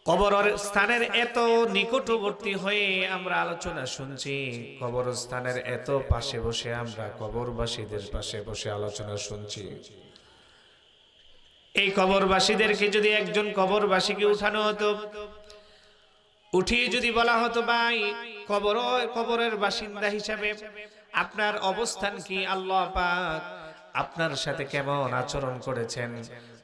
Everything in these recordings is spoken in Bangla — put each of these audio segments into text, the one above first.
কবরস্থানের এত নিকটবর্তী হয়ে আমরা আলোচনা শুনছি, কবরস্থানের এত পাশে বসে আমরা কবরবাসীদের পাশে বসে আলোচনা শুনছি। এই কবরবাসীদেরকে যদি একজন কবরবাসীকে উঠানো হতো, উঠিয়ে যদি বলা হতো ভাই কবরের বাসিন্দা হিসাবে আপনার অবস্থান কি, আল্লাহ পাক আপনার সাথে কেমন আচরণ করেছেন,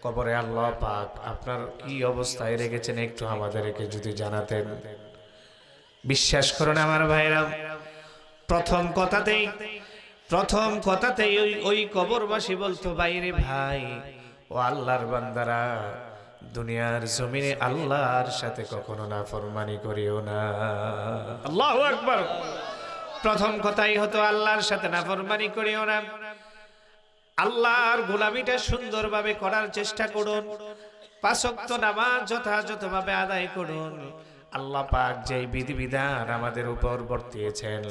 কবরে আল্লাহ পাক আপনার কি অবস্থায় রেখেছেন, একটু আমাদেরকে যদি জানাতেন। বিশ্বাস করুন আমার ভাইরা, প্রথম কথাতেই ওই কবরবাসী বলতো, বাইরে ভাই ও আল্লাহর বান্দারা, দুনিয়ার জমিনে আল্লাহর সাথে কখনো নাফরমানি করিও না। আল্লাহু আকবার। প্রথম কথাই হতো আল্লাহর সাথে নাফরমানি করিও না, আল্লাহর গোলামিটা সুন্দরভাবে করার চেষ্টা করুন, পাঁচ ওয়াক্ত নামাজ যথাযথভাবে আদায় করুন। আল্লাহ পাক যে বিধিবিধান আমাদের উপর বর্তিয়েছেন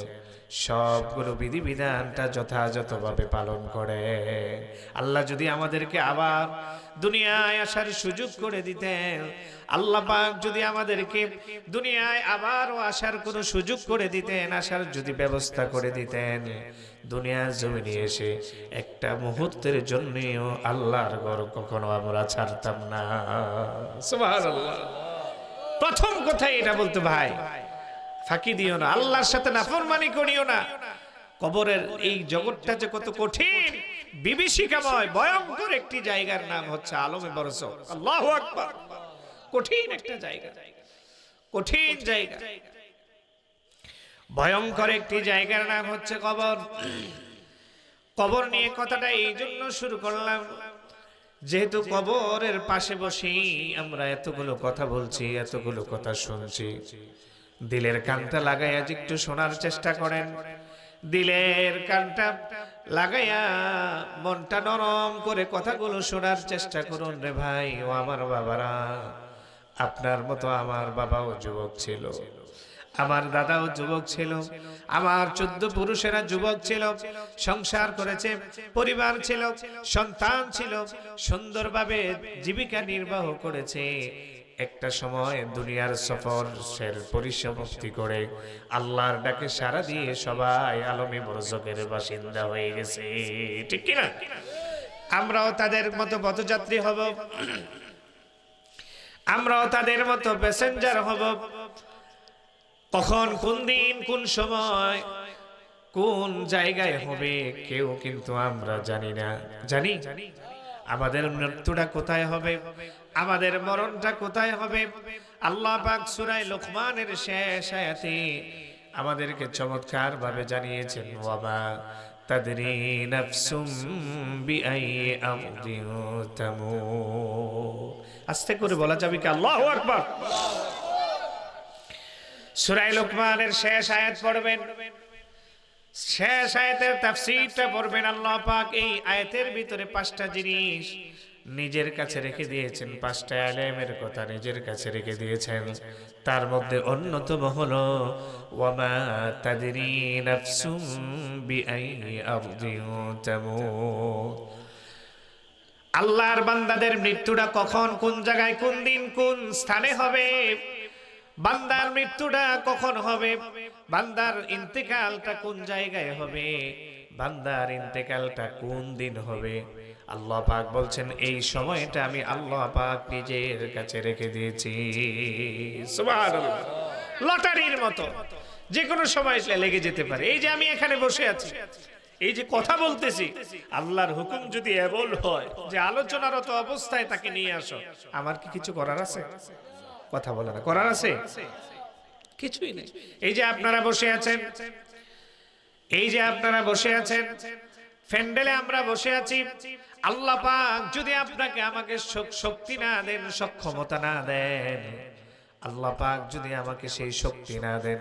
সবগুলো বিধিবিধানটা যথাযথভাবে পালন করে। আল্লাহ যদি আমাদেরকে আবার দুনিয়ায় আসার সুযোগ করে দিতেন, আল্লাহ পাক যদি আমাদেরকে দুনিয়ায় আবারও আসার কোনো সুযোগ করে দিতেন, আসার যদি ব্যবস্থা করে দিতেন, দুনিয়ার জমিনে এসে একটা মুহূর্তের জন্যও আল্লাহর ঘর কখনো আমরা ছাড়তাম না। সুবহানাল্লাহ। প্রথম কথাই এটা বলতে, ভাই ফাঁকি দিও না, আল্লাহর সাথে নাফরমানি করিও না। কবরের এই জগৎটা যে কত কঠিন, বিভীষিকাময়, ভয়ঙ্কর একটি জায়গার নাম হচ্ছে আলমে বরজখ। আল্লাহু আকবার। কঠিন একটা জায়গা, কঠিন জায়গা, ভয়ঙ্কর একটি জায়গার নাম হচ্ছে কবর। কবর নিয়ে কথাটা এই জন্য শুরু করলাম, যেহেতু কবরের পাশে বসেই আমরা এতগুলো কথা বলছি, এতগুলো কথা শুনছি। দিলের কানটা লাগাইয়া একটু শোনার চেষ্টা করেন, দিলের কানটা লাগাইয়া মনটা নরম করে কথাগুলো শোনার চেষ্টা করুন রে ভাই ও আমার বাবারা। আপনার মতো আমার বাবাও যুবক ছিল, আমার দাদাও যুবক ছিল, আমার 14 পুরুষেরা যুবক ছিল, সংসার করেছে, পরিবার ছিল, সন্তান ছিল, সুন্দরভাবে জীবিকা নির্বাহ করেছে। একটা সময় দুনিয়ার সফরের পরিসমাপ্তি করে আল্লাহর ডাকে সাড়া দিয়ে সবাই আলমে বরজখের বাসিন্দা হয়ে গেছে, ঠিক কিনা? আমরাও তাদের মতো পথযাত্রী হব, আমরাও তাদের মতো প্যাসেঞ্জার হব। কখন, কোন দিন, কোন সময়, কোন জায়গায় হবে কেউ কিন্তু আমরা জানি না। জানি আমাদের মৃত্যুটা কোথায় হবে, আমাদের মরণটা কোথায় হবে। আল্লাহ পাক সূরা লোকমানের শেষ আয়াতে আমাদেরকে চমৎকার ভাবে জানিয়েছেন, ওয়ামা তাদরি নাফসুম বিআই আরদিন তামুত। আস্তে করে বলা যাবে কি? আল্লাহু আকবার। সূরা লোকমানের শেষ আয়াত পড়বেন, শেষ আয়াতের তাফসীরটা পড়বেন। আল্লাহ পাক এই আয়াতের ভিতরে 5টা জিনিস নিজের কাছে রেখে দিয়েছেন, 5টা ইলমের কথা নিজের কাছে রেখে দিয়েছেন। তার মধ্যে অন্যতম হলো ওয়ামা তাদরি নাফসুম বিআই আরদিন তামুত। আল্লাহর বান্দাদের মৃত্যুটা কখন, কোন জায়গায়, কোন দিন, কোন স্থানে হবে, বান্দার মৃত্যুটা কখন হবে, বান্দার ইন্তেকালটা কোন জায়গায় হবে, বান্দার ইন্তেকালটা কোন দিন হবে, আল্লাহ পাক বলছেন এই সময়টা আমি আল্লাহ পাক নিজের কাছে রেখে দিয়েছি। সুবহানাল্লাহ। লটারির মতো যে কোনো সময় লেগে যেতে পারে। এই যে আমি এখানে বসে আছি, এই যে কথা বলতেছি, আল্লাহর হুকুম যদি এমন হয় যে আলোচনারত অবস্থায় তাকে নিয়ে আসো, আমার কি কিছু করার আছে? কথা বলে না, করার আছে? কিছুই নেই। এই যে আপনারা বসে আছেন, এই যে আপনারা বসে আছেন, প্যান্ডেলে আমরা বসে আছি, আল্লাহ পাক যদি আপনাকে আমাকে শক্তি না দেন, সক্ষমতা না দেন, আল্লাহ পাক যদি আমাকে সেই শক্তি না দেন,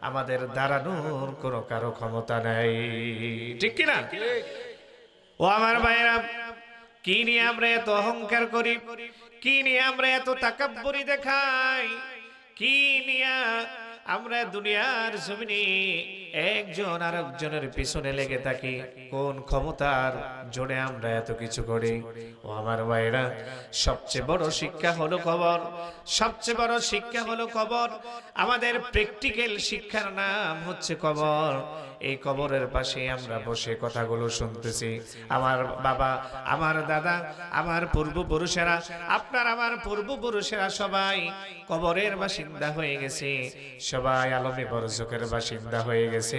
আমাদের দাঁড়ানোর কোনো কারো ক্ষমতা নাই, ঠিক কিনা? ও আমার ভাইরা, কি নিয়ে আমরা এত অহংকার করি, কি নিয়ে আমরা এত তাকাব্বুরি দেখাই, কি নিয়ে আমরা দুনিয়ার জমিনে একজন আরেকজনের পিছনে লেগে থাকি, কোন ক্ষমতার জোরে আমরা এত কিছু করি। ও আমার ভাইরা, সবচেয়ে বড় শিক্ষা হলো কবর, সবচেয়ে বড় শিক্ষা হলো কবর। আমাদের প্র্যাকটিক্যাল শিক্ষার নাম হচ্ছে কবর। এই কবরের পাশে আমরা বসে কথাগুলো শুনতেছি। আমার বাবা, আমার দাদা, আমার পূর্বপুরুষেরা, আপনার আমার পূর্বপুরুষেরা সবাই কবরের বাসিন্দা হয়ে গেছে, সবাই আলমে বরজকের বাসিন্দা হয়ে গেছে।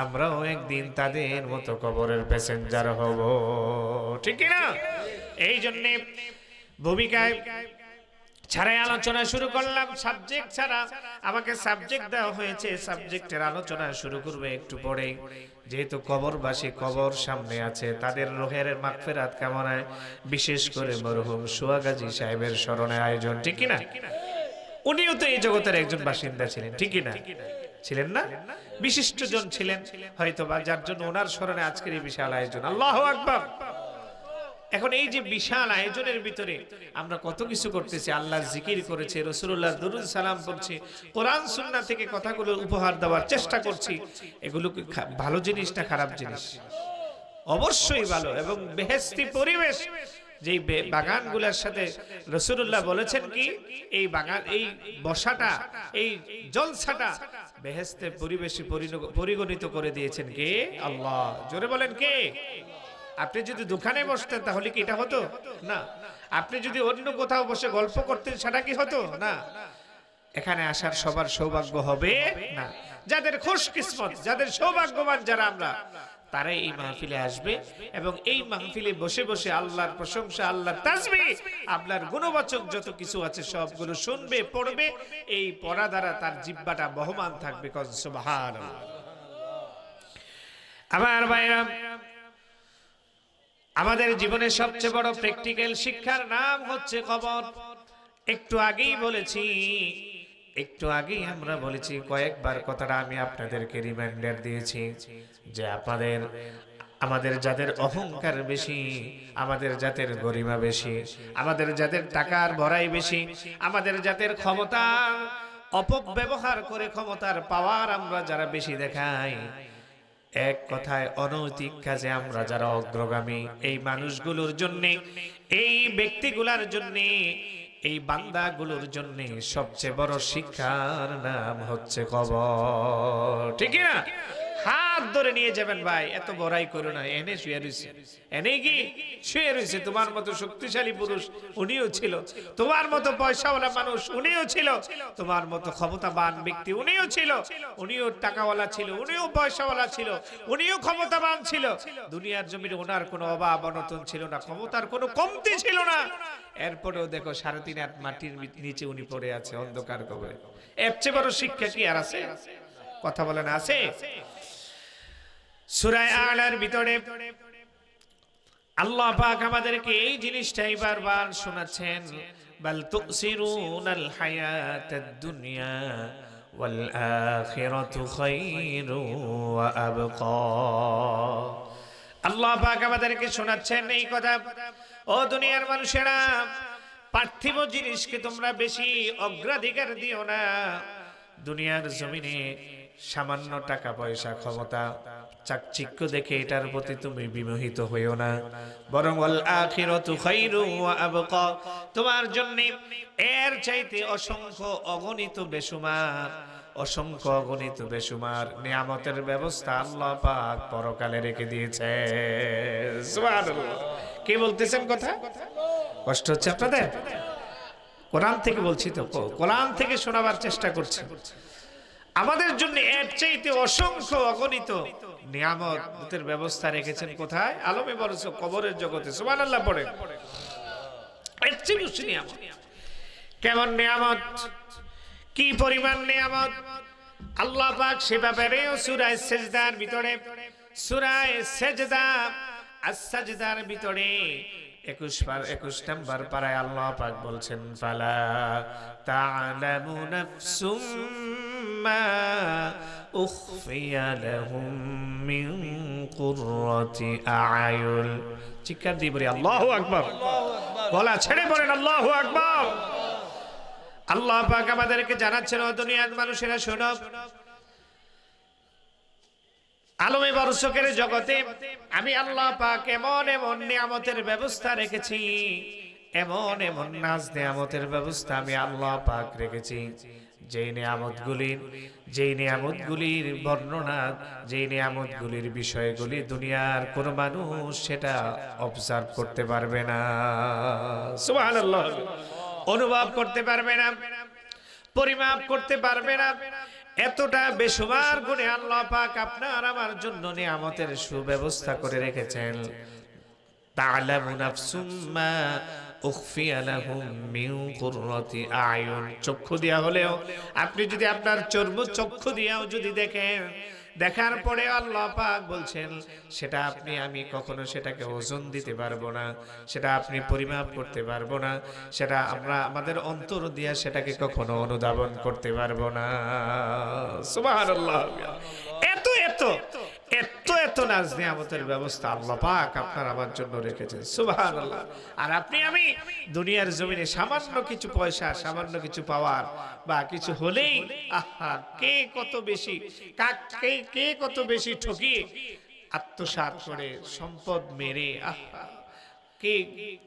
আমরাও একদিন তাদের মতো কবরের প্যাসেঞ্জার হব, ঠিক না? এই জন্যে ভূমিকায় ছাড়াই আলোচনা শুরু করলাম, সাবজেক্ট ছাড়া। আমাকে সাবজেক্ট দেওয়া হয়েছে, সাবজেক্টের আলোচনা শুরু করবে একটু পরে। যেহেতু কবরবাসী কবর সামনে আছে, তাদের রুহের মাগফিরাত কামনায় বিশেষ করে মরহুম সুয়াগাজী সাহেবের স্মরণে আয়োজন, ঠিক না? উনিও তো এই জগতের একজন বাসিন্দা ছিলেন, ঠিক না? ছিলেন না? বিশিষ্ট জন ছিলেন হয়তো, বা যার জন্য ওনার স্মরণে আজকের এই বিশাল আয়োজন। আল্লাহু আকবার। এখন এই যে বিশাল আয়োজনের ভিতরে আমরা কত কিছু করতেছি, আল্লাহর জিকির করেছি, রাসূলুল্লাহ দরুদ সালাম পড়ছি, কোরআন সুন্নাহ থেকে কথাগুলো উপহার দেওয়ার চেষ্টা করছি। এগুলো কি ভালো জিনিস না খারাপ জিনিস? অবশ্যই ভালো। এবং বেহেশতি পরিবেশ, যেই বাগানগুলোর সাথে রাসূলুল্লাহ বলেছেন কি, এই বাগান, এই বসাটা, এই জলসাটা বেহেশতের পরিবেশে পরিগণিত করে দিয়েছেন কে? আল্লাহ। জোরে বলেন কে? আপনি যদি দোকানে বসতেন তাহলে কি এটা হতো? না। আপনি যদি অন্য কোথাও বসে গল্প করতেন সেটা কি হতো? না। এখানে আসার সবার সৌভাগ্য হবে না। যাদের খুশকিসমত, যাদের সৌভাগ্যবান, যারা আমরা, তারাই এই মাহফিলে আসবে এবং এই মাহফিলে বসে বসে আল্লাহর প্রশংসা, আল্লাহর তাসবিহ, আপনার গুণবাচক যত কিছু আছে সবগুলো শুনবে, পড়বে। এই পড়া দ্বারা তার জিহ্বাটা বহমান থাকবে। সুবহানাল্লাহ। আমার ভাইরা, আমাদের জীবনের সবচেয়ে বড় প্র্যাকটিক্যাল শিক্ষার নাম হচ্ছে কবর। একটু আগেই বলেছি, একটু আগেই আমরা বলেছি, কয়েকবার কথাটা আমি আপনাদেরকে রিমাইন্ডার দিয়েছি যে আমাদের যাদের অহংকার বেশি, আমাদের যাদের গরিমা বেশি, আমাদের যাদের টাকার ভরাই বেশি, আমাদের যাদের ক্ষমতার অপব্যবহার করে ক্ষমতার পাওয়ার আমরা যারা বেশি দেখাই, এক কথায় অনৈতিক কাজে আমরা যারা অগ্রগামী, এই মানুষগুলোর জন্য, এই ব্যক্তিগুলোর জন্য, এই বান্দাগুলোর জন্য সবচেয়ে বড় শিক্ষার নাম হচ্ছে কবর, ঠিক না? হাত ধরে নিয়ে যাবেন, ভাই এত বড়াই করো না, এনে শুয়ে রয়েছে, এনে কি শুয়ে রয়েছে। তোমার মতো শক্তিশালী পুরুষ উনিও ছিল, তোমার মতো পয়সাওয়ালা মানুষ উনিও ছিল, তোমার মতো ক্ষমতাবান ব্যক্তি উনিও ছিল, উনিও টাকাওয়ালা ছিল, উনিও পয়সাওয়ালা ছিল, উনিও ক্ষমতাবান ছিল। দুনিয়ার জমিনে ওনার কোনো অভাব অনটন ছিল না, ক্ষমতার কোনো কমতি ছিল না। এরপরেও দেখো 3.5 হাত মাটির নিচে উনি পড়ে আছে অন্ধকার কবরে। এর চেয়ে বড় শিক্ষা কি আর আছে? কথা বলেন, আছে? সূরা আলার ভিতরে আল্লাহ পাক আমাদেরকে এই জিনিসটাই বারবার শোনাচ্ছেন, বাল তুসিরুনাল হায়াতাদ দুনিয়া ওয়াল আখিরাতু খায়রু ওয়া আবকা। আল্লাহ পাক আমাদেরকে শোনাচ্ছেন এই কথা, ও দুনিয়ার মানুষেরা, পার্থিব জিনিসকে তোমরা বেশি অগ্রাধিকার দিও না। দুনিয়ার জমিনে সামান্য টাকা পয়সা, ক্ষমতা, চাকচিক্য দেখে এটার প্রতি তুমি বিমোহিত হইও না, বরং ওয়াল আখিরাতু খায়রু ওয়া আবকা, তোমার জন্য এর চাইতে অসংখ্য অগণিত বেশুমার, অসংখ্য অগণিত বেশুমার নিয়ামতের ব্যবস্থা আল্লাহ পাক পরকালে রেখে দিয়েছে। সুবহানাল্লাহ। কে বলতেছেন কথা? কষ্ট হচ্ছে আপনাদের? কোরআন থেকে বলছি তো, কোরআন থেকে শোনাবার চেষ্টা করছি। আমাদের জন্য এর চাইতে অসংখ্য অগণিত নিয়ামতের ব্যবস্থা রেখেছেন কোথায়? আলমে বরজক, কবরের জগতে। সুবহানাল্লাহ পড়ে। এর চেয়ে বেশি নিয়ামত। কেমন নিয়ামত, কি পরিমাণ নিয়ামত আল্লাহ পাক সে ব্যাপারেও সূরা সেজদার ভিতরে, সূরা সেজদা আস-সাজদার ভিতরে 21 নম্বর পারায় আল্লাহ পাক বলছেন, ফালা তা'লামু নাফসুম মা উখফিয়া লাহুম মিন কুররাতি আ'য়ুন। চিৎকার দিয়ে বলি আল্লাহু আকবার, গলা ছেড়ে বলেন আল্লাহু আকবার। আল্লাহ পাক আমাদেরকে জানাচ্ছেন, ও দুনিয়ার মানুষেরা শোনো, আলমে বারুসকের জগতে আমি আল্লাহ পাক এমন এমন নিয়ামতের ব্যবস্থা রেখেছি, এমন এমন নাজ নিয়ামতের ব্যবস্থা আমি আল্লাহ পাক রেখেছি, যেই নিয়ামতগুলির বর্ণনা, যেই নিয়ামতগুলির বিষয়গুলি দুনিয়ার কোন মানুষ সেটা অবজার্ভ করতে পারবে না, সুবহানাল্লাহ, অনুভব করতে পারবে না, পরিমাপ করতে পারবে না। এতটা বেশুমার গুণে আল্লাহ পাক আপনার আমার জন্য নিয়ামতের সুব্যবস্থা করে রেখেছেন। তা'লামু নাফসুম মা উখফিয়া লাহুম মিন কুররাতি আয়ুন। চক্ষু দিয়া হলেও আপনি যদি আপনার চক্ষু দিয়াও যদি দেখেন, দেখার পরে আল্লাহ পাক বলছেন সেটা আপনি আমি কখনো সেটাকে ওজন দিতে পারবো না, সেটা আপনি পরিমাপ করতে পারবো না, সেটা আমরা আমাদের অন্তর দিয়া সেটাকে কখনো অনুধাবন করতে পারবো না। সুবহানাল্লাহ। এত এত এত এত নাজ নিয়ামতের ব্যবস্থা আল্লাহ পাক আপনার আমার জন্য রেখেছেন, সুবহানাল্লাহ। আর আপনি আমি দুনিয়ার জমিনে সামান্য কিছু পয়সা, সামান্য কিছু পাওয়ার বা কিছু হলেই আহা কে কত বেশি ঠকিয়ে আত্মসাৎ করে সম্পদ মেরে আহা কে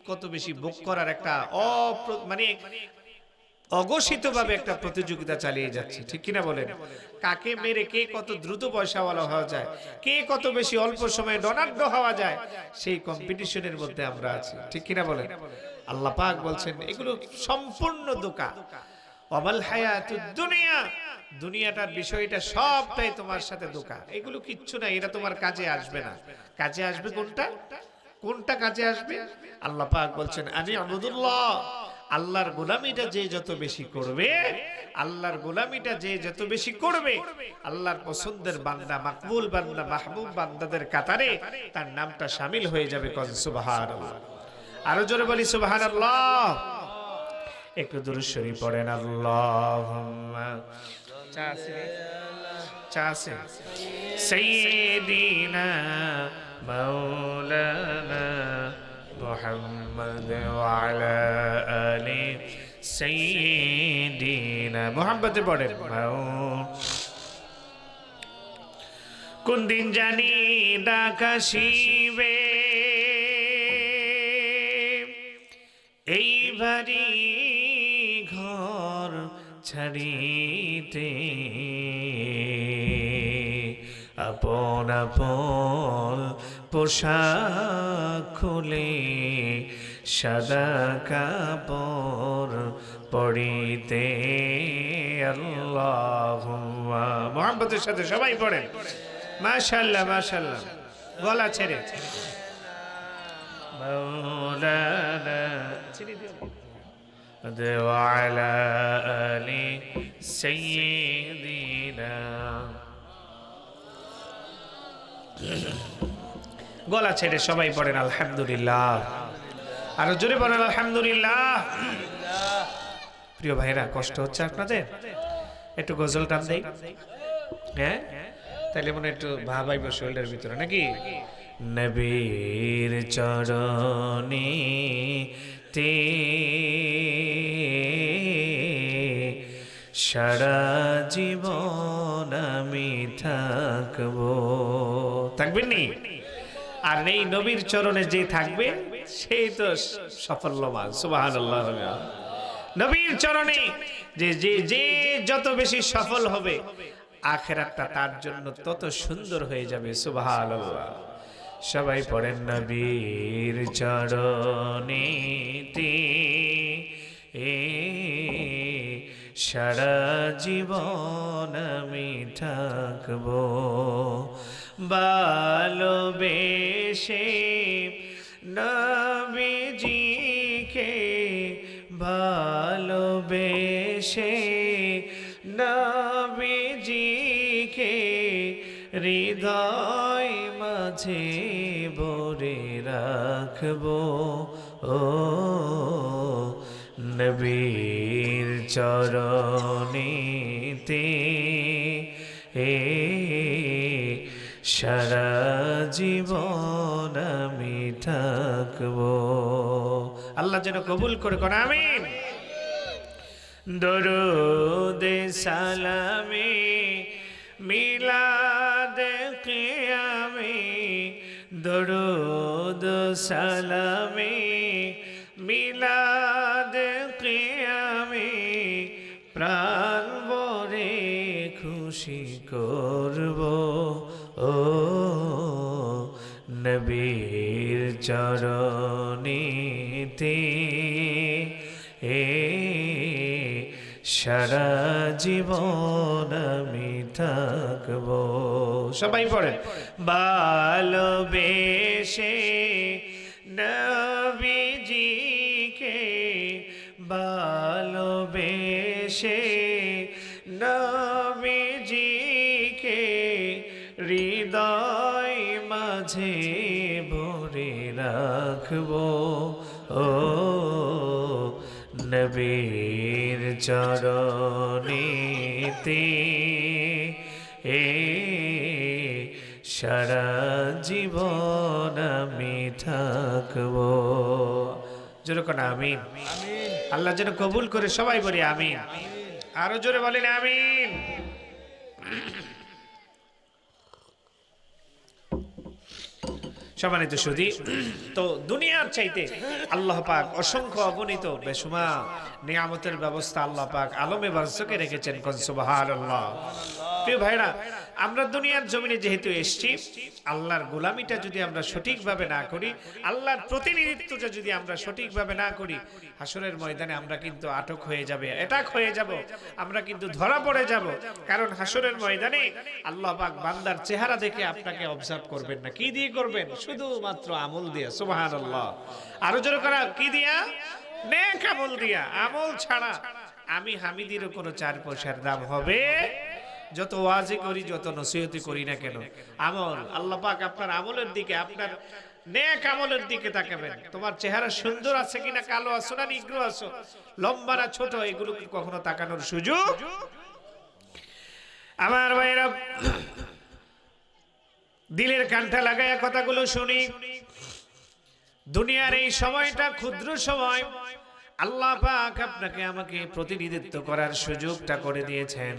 কত বেশি ভোগ করার একটা মানে অঘোষিত ভাবে একটা প্রতিযোগিতা চালিয়ে যাচ্ছে, ঠিক কিনা বলেন? কাকে মেরে কে কত দ্রুত পয়সাওয়ালা হওয়া যায়, কে কত বেশি অল্প সময়ে ধনাঢ্য হওয়া যায়, সেই কম্পিটিশনের মধ্যে আমরা আছি, ঠিক কিনা বলেন? আল্লাহ পাক বলছেন এগুলো সম্পূর্ণ ধোঁকা। ওয়ামাল হায়াতুদ দুনিয়া, দুনিয়াটার বিষয়টা সবটাই তোমার সাথে ধোঁকা, এগুলো কিচ্ছু না, এটা তোমার কাজে আসবে না। কাজে আসবে কোনটা কাজে আসবে? আল্লাহ পাক বলছেন আনি আবুদুল্লাহ, আল্লাহর গোলামিটা যে যত বেশি করবে, আল্লাহর গোলামিটা যে যত বেশি করবে, আল্লাহর পছন্দের বান্দা, মাকবুল বান্দা, মাহবুব বান্দাদের কাতারে তার নামটা শামিল হয়ে যাবে। কোন সুবহানাল্লাহ, আরো জোরে বলি সুবহানাল্লাহ। একটু দুরূদ শরীফ পড়েন। আল্লাহুম্মা চাসে সাইয়্যিদিনা মাওলানা মুহাম্মদ ওয়া আলা আলি সাইয়্যিদিনা, মুহাম্মদে পড়েন। কোন দিন জানি ডাকাশিবে এই ভারী ঘর ছাড়িতে, আপন আপন পোশাক খুলে সাদা কাপড় পড়িতে। আল্লাহুম্মা, মুহাম্মদের সাথে সবাই পড়েন। মাশাআল্লাহ মাশাআল্লাহ, গলা ছেড়ে মাওলানা ওয়া আলা আলি সাইয়্যিদিনা, গলা ছেড়ে সবাই পড়েন আলহামদুলিল্লাহ। আরো জোরে পড়েন আলহামদুলিল্লাহ। প্রিয় ভাইরা, কষ্ট হচ্ছে আপনাদের? একটু গজল টান দেই, হ্যাঁ? তাইলে মনে একটু ভাবাইব শরীরের ভিতরে, নাকি? নবীর চরণে তে সারা জীবন আমি থাকবো, থাকবেন নি? আর এই নবীর চরণে যে থাকবে সেই তো সাফল্যবান, সুবহানাল্লাহ। নবীর চরণে যে যত বেশি সফল হবে, আখিরাতটা তার জন্য তত সুন্দর হয়ে যাবে, সুবহানাল্লাহ। সবাই পড়েন নবীর চরণেতে সারা জীবন আমি থাকবো, ভালোবেসে নবীজিকে, ভালোবেসে নবীজিকে হৃদয় মাঝে ভরে রাখবো। ও নবীর চরণেতে সারা জীবন আমি থাকবো। আল্লাহ যেন কবুল করে, কোন আমিন। দরুদ সালামে মিলাদ দরুদ সালামে মিলাদ কিয়ামে প্রাণ ভরে খুশি করব ও নবীর চরণেতে সারা জীবন আমি থাকব। সবাই পড়েন। ভালোবেসে নবীজিকে, ভালোবেসে নবীজিকে হৃদয় মাঝে ভরে রাখব ও নবীর চরণেতে সারা জীবন আমি থাকব। যেরকম আমিন। আল্লাহ যেন কবুল করে, সবাই বলি আমিন। আরো জোরে বলেন আমিন। সম্মানিত সুধী, তো দুনিয়ার চাইতে আল্লাহ পাক অসংখ্য অগণিত বেশুমার নিয়ামতের ব্যবস্থা আল্লাহ পাক আলমে বারজকে রেখেছেন। কোন সুবহানাল্লাহ। প্রিয় ভাইরা, আমরা দুনিয়ার জমিনে যেহেতু এসেছি, আল্লাহর গোলামিটা যদি আমরা সঠিকভাবে না করি, আল্লাহর প্রতিনিধিত্বটা যদি আমরা সঠিকভাবে না করি, হাসরের ময়দানে আমরা কিন্তু আটক হয়ে যাবে, অ্যাটাক হয়ে যাব, আমরা কিন্তু ধরা পড়ে যাব। কারণ হাসরের ময়দানে আল্লাহ পাক বান্দার চেহারা দেখে আপনাকে অবজার্ভ করবেন না। কি দিয়ে করবেন? শুধুমাত্র আমল দিয়া। সুবহানাল্লাহ। আরো জোরে করা, কি দিয়া? নেক আমল দিয়া। আমল ছাড়া আমি হামিদিরও কোনো 4 পয়সার দাম হবে। যত ওয়াজি করি, যত নসিহতি করি না কেন, আমল, আল্লাহ পাক আপনার আমলের দিকে, আপনার নেক আমলের দিকে তাকাবেন। তোমার চেহারা সুন্দর আছে কিনা, কালো আছো না নিগ্রো আছো, লম্বা না ছোট, এগুলো কখনো তাকানোর সুযোগ। আমার ভাইরা, দিলের কানটা লাগায়া কথাগুলো শুনি। দুনিয়ার এই সময়টা ক্ষুদ্র সময়, আল্লাহ পাক আপনাকে আমাকে প্রতিনিধিত্ব করার সুযোগটা করে দিয়েছেন।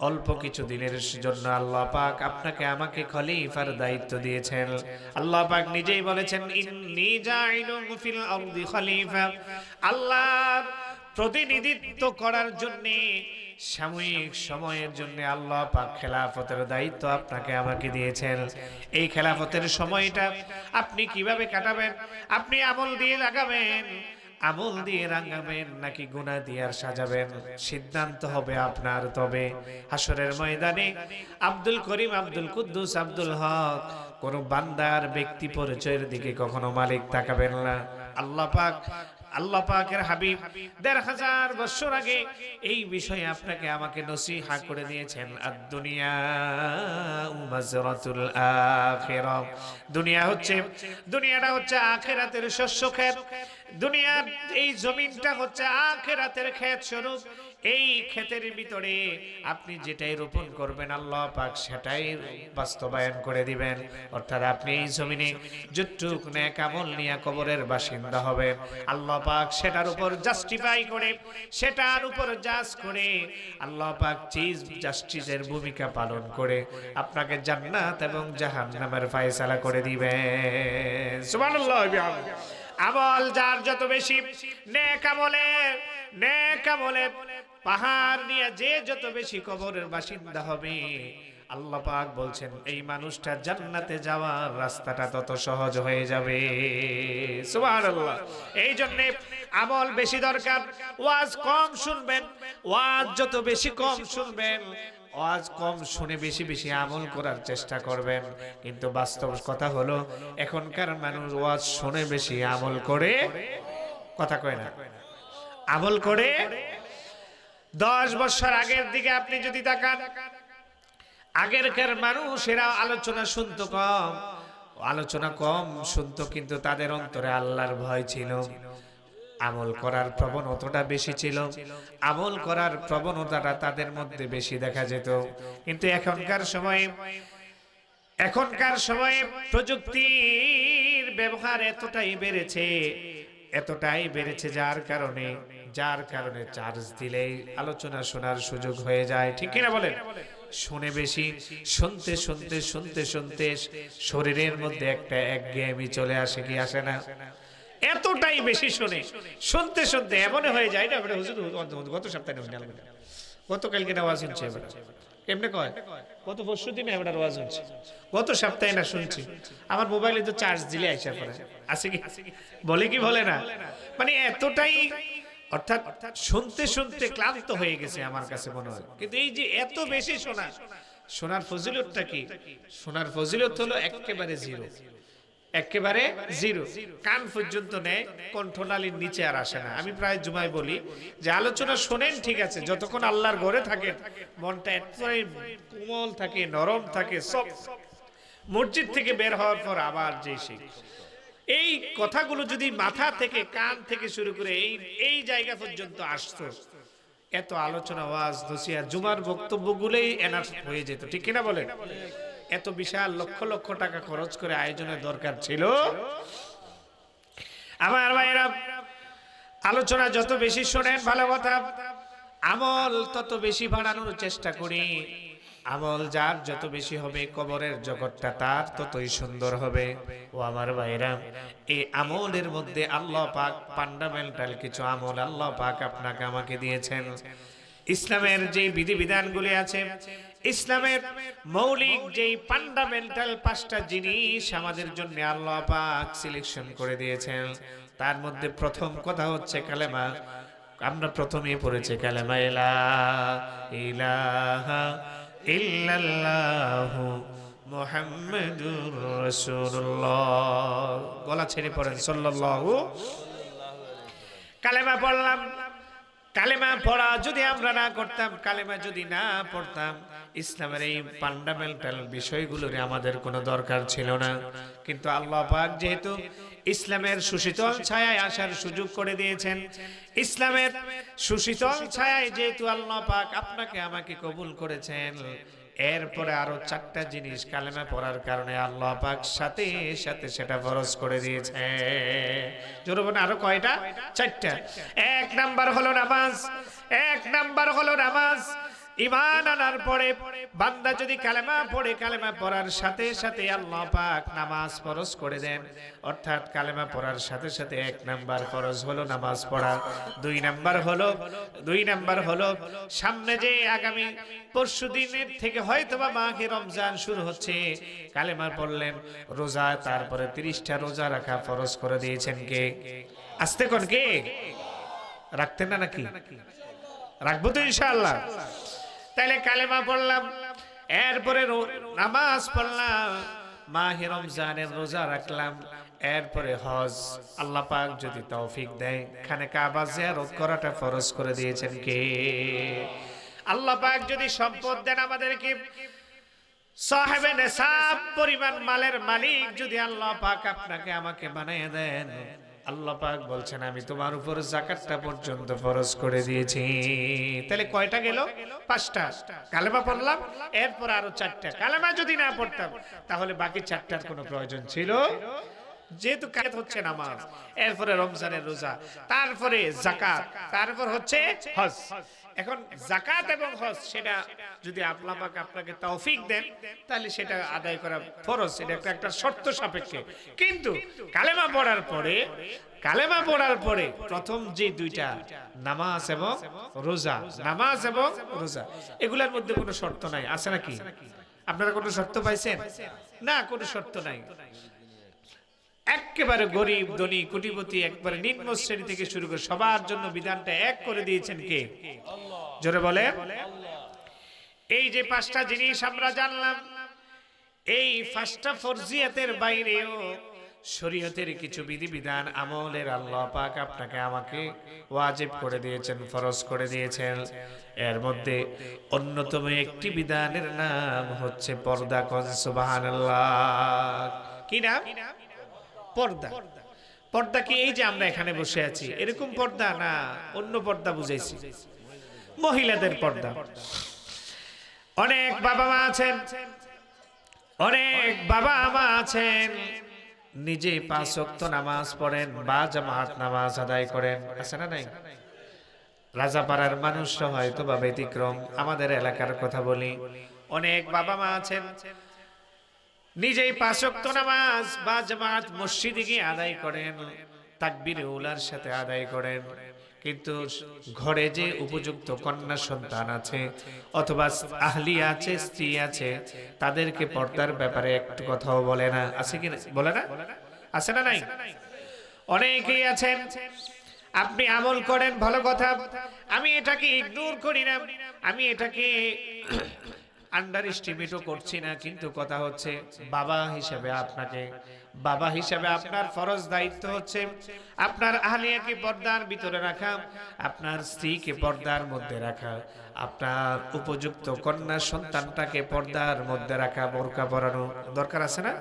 অল্প কিছু দিনের জন্য আল্লাহ পাক আপনাকে আমাকে খলিফার দায়িত্ব দিয়েছেন। আল্লাহ পাক নিজেই বলেছেন, ইন্নী জাইলুন ফিল আরদি খলিফা। আল্লাহর প্রতিনিধিত্ব করার জন্য সাময়িক সময়ের জন্য আল্লাহ পাক খেলাফতের দায়িত্ব আপনাকে আমাকে দিয়েছেন। এই খেলাফতের সময়টা আপনি কিভাবে কাটাবেন? আপনি আমল দিয়ে লাগাবেন, আমল দিয়ে রাঙাবেন, নাকি গুনাহ দিয়ে আর সাজাবেন, সিদ্ধান্ত হবে আপনার। তবে হাসরের ময়দানে আব্দুল করিম, আব্দুল কুদ্দুস, আব্দুল হক কোন বান্দার ব্যক্তি পরিচয়ের দিকে কখনো মালিক তাকাবেন না। আল্লাহ পাকের হাবিব ১৫০০ বছর আগে এই বিষয়ে আপনাকে আমাকে নসিহত করে দিয়েছেন। আদ-দুনিয়া মাযরাতুল আখিরাহ। দুনিয়াটা হচ্ছে আখিরাতের শস্য ক্ষেত। দুনিয়ার এই জমিনটা হচ্ছে আখিরাতের ক্ষেত স্বরূপ। এই ক্ষেতের ভিতরে আপনি যেটাই রোপণ করবেন, আল্লাহ পাক সেটাই বাস্তবায়ন করে দিবেন। অর্থাৎ আপনি এই জমিনে যতটুক নেক আমল নিয়ে কবরের বাসিন্দা হবেন, আল্লাহ পাক সেটার উপর জাস্টিফাই করে, সেটার উপর জাজ করে, আল্লাহ পাক জাস্টিসের ভূমিকা পালন করে আপনাকে জান্নাত এবং জাহান্নামের ফয়সালা করে দিবেন। সুবহানাল্লাহ। আমল যার যত বেশি, নেক আমলে পাহাড় নিয়ে যে যত বেশি কবরের বাসিন্দা হবে, আল্লাহ পাক বলছেন এই মানুষটা জান্নাতে যাওয়ার রাস্তাটা তত সহজ হয়ে যাবে। সুবহানাল্লাহ। এই জন্য আমল বেশি দরকার। ওয়াজ কম শুনবেন, ওয়াজ যত বেশি কম শুনবেন, ওয়াজ কম শুনে বেশি বেশি আমল করার চেষ্টা করবেন। কিন্তু বাস্তব কথা হলো, এখনকার মানুষ ওয়াজ শুনে বেশি, আমল করে কথা কয় না। আমল করে 10 বছর আগের দিকে আপনি যদি তাকান, আগেরকার মানুষেরা আলোচনা শুনতো কম, আলোচনা কম শুনতো, কিন্তু তাদের অন্তরে আল্লাহর ভয় ছিল। আমল করার প্রবণতাটা বেশি ছিল, আমল করার প্রবণতাটা তাদের মধ্যে বেশি দেখা যেত। কিন্তু এখনকার সময়ে প্রযুক্তির ব্যবহার এতটাই বেড়েছে, যার কারণে চার্জ দিলেই আলোচনা শোনার সুযোগ হয়ে যায়। ঠিক কিনা বলেন? শুনে বেশি, শুনতে শুনতে শুনতে শুনতে শরীরের মধ্যে একটা একঘেয়েমি চলে আসে, কি আসে না? এতটাই বেশি শুনে শুনতে শুনতে এমন হয়ে যায় না, হুজুর গত সপ্তাহে গতকালকে আওয়াজ শুনছে, এমনি কয় গত পরশু দিনে এবার আওয়াজ শুনছি, গত সপ্তাহে না শুনছি, আমার মোবাইলে তো চার্জ দিলে আইসা পড়ে আছে কি, বলে কি বলে না, মানে এতটাই, অর্থাৎ শুনতে শুনতে ক্লান্ত হয়ে গেছে আমার কাছে মনে হয়। কিন্তু এই যে এত বেশি শোনা, শোনার ফজিলতটা কি? শোনার ফজিলত হলো একেবারে জিরো, একেবারে জিরো, কান পর্যন্ত নেয়, কণ্ঠনালীর নিচে আর আসে না। আমি প্রায় জুমায় বলি যে আলোচনা শোনেন ঠিক আছে, যতক্ষণ আল্লাহর ঘরে থাকেন মনটা এতটাই কোমল থাকে, নরম থাকে, সব মসজিদ থেকে বের হওয়ার পর আবার যে এই কথাগুলো যদি মাথা থেকে কান থেকে শুরু করে এই জায়গা পর্যন্ত আসতো, এত আলোচনা ওয়াজ নসিহত জুমার বক্তব্যগুলোই এনাফ হয়ে যেত, ঠিক কিনা বলেন? এত বিশাল লক্ষ লক্ষ টাকা খরচ করে আয়োজনের দরকার ছিল। আমার ভাইরা, আলোচনা যত বেশি শোনেন ভালো কথা, আমল তত বেশি বাড়ানোর চেষ্টা করি। আমল যার যত বেশি হবে, কবরের জগৎটা তার ততই সুন্দর হবে। ও আমার ভাইরা, এই আমলের মধ্যে আল্লাহ পাক ফান্ডামেন্টাল কিছু আমল আল্লাহ পাক আপনাকে আমাকে দিয়েছেন। ইসলামের যে বিধিবিধানগুলি আছে, ইসলামের মৌলিক যেই ফান্ডামেন্টাল 5টা জিনিস আমাদের জন্য আল্লাহ পাক সিলেকশন করে দিয়েছেন, তার মধ্যে প্রথম কথা হচ্ছে কালেমা। আমরা প্রথমেই পড়েছি কালেমা লা ইলাহা ইল্লাল্লাহু মুহাম্মাদুর রাসূলুল্লাহ। গলা ছেড়ে পড়েন সাল্লাল্লাহু। কালেমা পড়লাম, কালেমা পড়া যদি আমরা না করতাম, কালেমা যদি না পড়তাম, ইসলামের এই ফান্ডামেন্টাল বিষয়গুলোর আমাদের কোনো দরকার ছিল না। কিন্তু আল্লাহ পাক যেহেতু ইসলামের সুশীতল ছায়ায় আসার সুযোগ করে দিয়েছেন, ইসলামের সুশীতল ছায়ায় যেহেতু আল্লাহ পাক আপনাকে আমাকে কবুল করেছেন, এরপরে আরো 4টা জিনিস কালেমা পড়ার কারণে আল্লাহ পাক সাথে সাথে সেটা ফরজ করে দিয়েছে। জোরবন আরো কয়টা? 4টা। 1 নাম্বার হলো নামাজ, 1 নাম্বার হলো নামাজ। ঈমান আনার পরে বান্দা যদি কালেমা পড়ে, কালেমা পড়ার সাথে সাথে আল্লাহ পাক নামাজ ফরজ করে দেন। অর্থাৎ কালেমা পড়ার সাথে সাথে 1 নাম্বার ফরজ হলো নামাজ পড়া। 2 নাম্বার হলো সামনে যে আগামী পরশু দিনের থেকে হয়তোবা মাহে রমজান শুরু হচ্ছে, কালেমা পড়লেন, রোজা, তারপরে 30টা রোজা রাখা ফরজ করে দিয়েছেন কে? আস্তে কোন কে? রাখতেন না নাকি? রাখবো তো ইনশাআল্লাহ। তাইলে কালেমা পড়লাম, এরপরে নামাজ পড়লাম, মাহে রমজানের রোজা রাখলাম, এরপরে হজ। আল্লাহ পাক যদি তৌফিক দেয়, খানে কাবা জিয়ারত করাটা ফরজ করে দিয়েছেন কে? আল্লাহ পাক যদি সম্পদ দেন আমাদেরকে, সাহেবে নেসাব পরিমাণ মালের মালিক যদি আল্লাহ পাক আপনাকে আমাকে বানিয়ে দেন, আল্লাহ পাক বলছেন আমি তোমার উপর যাকাতটা পর্যন্ত ফরজ করে দিয়েছি। তাহলে কয়টা গেল? 5টা। কালেমা পড়লাম, এরপর আরো 4টা। কালেমা যদি না পড়তাম তাহলে বাকি 4টার কোনো প্রয়োজন ছিল? যেহেতু কাজ হচ্ছে নামাজ, এরপরে রমজানের রোজা, তারপরে যাকাত, তারপর হচ্ছে হজ। এখন যাকাত এবং হজ সেটা যদি আল্লাহ পাক আপনাকে তৌফিক দেন, তাহলে সেটা আদায় করা ফরজ, এটা একটা শর্ত সাপেক্ষে। কিন্তু কালেমা পড়ার পরে প্রথম যে 2টা, নামাজ এবং রোজা, নামাজ এবং রোজা, এগুলোর মধ্যে কোনো শর্ত নাই, আছে নাকি? আপনারা কোনো শর্ত পাইছেন? না, কোনো শর্ত নাই। একেবারে গরিব ধনী কোটিপতি একবারে নিম্ন শ্রেণী থেকে শুরু করে সবার জন্য বিধানটা এক করে দিয়েছেন কে? জোরে বলে। এই যে 5টা জিনিস আমরা জানলাম, এই 5টা ফরজিয়াতের বাইরেও শরীয়তের কিছু বিধিবিধান আমলের আল্লাহ পাক আপনাকে আমাকে ওয়াজিব করে দিয়েছেন, ফরজ করে দিয়েছেন। এর মধ্যে অন্যতম একটি বিধানের নাম হচ্ছে পর্দা। কোন সুবহানাল্লাহ। কি নাম? পর্দা। পর্দা কি এই যে আমরা এখানে বসে আছি এরকম পর্দা না, অন্য পর্দা বুঝাইছি, মহিলাদের পর্দা। অনেক বাবা মা আছেন, নিজে 5 ওয়াক্ত নামাজ পড়েন বা জামাত নামাজ আদায় করেন, আছে না নাই? রাজাপাড়ার মানুষরা হয়তো বা ব্যতিক্রম, আমাদের এলাকার কথা বলি, অনেক বাবা মা আছেন নিজেই 5 ওয়াক্ত নামাজ বা জামাত মসজিদে গিয়ে আদায় করেন, তাকবীরে উলার সাথে আদায় করেন, কিন্তু ঘরে যে উপযুক্ত কন্যা সন্তান আছে অথবা আহলি আছে, স্ত্রী আছে, তাদেরকে পর্দার ব্যাপারে একটু কথাও বলে না। আছে কি বলে না? আছে না নাই? অনেকেই আছেন আপনি আমল করেন ভালো কথা, আমি এটাকে ইগনোর করি না, আমি এটাকে আন্ডার এস্টিমেটও করছি না, কিন্তু কথা হচ্ছে বাবা হিসেবে আপনার ফরজ দায়িত্ব হচ্ছে আপনার আহলিয়াকে পর্দার ভিতরে রাখা, আপনার স্ত্রীকে পর্দার মধ্যে রাখা, আপনার উপযুক্ত কন্যা সন্তানটাকে পর্দার মধ্যে রাখা, বোরকা পরানো দরকার আছে না?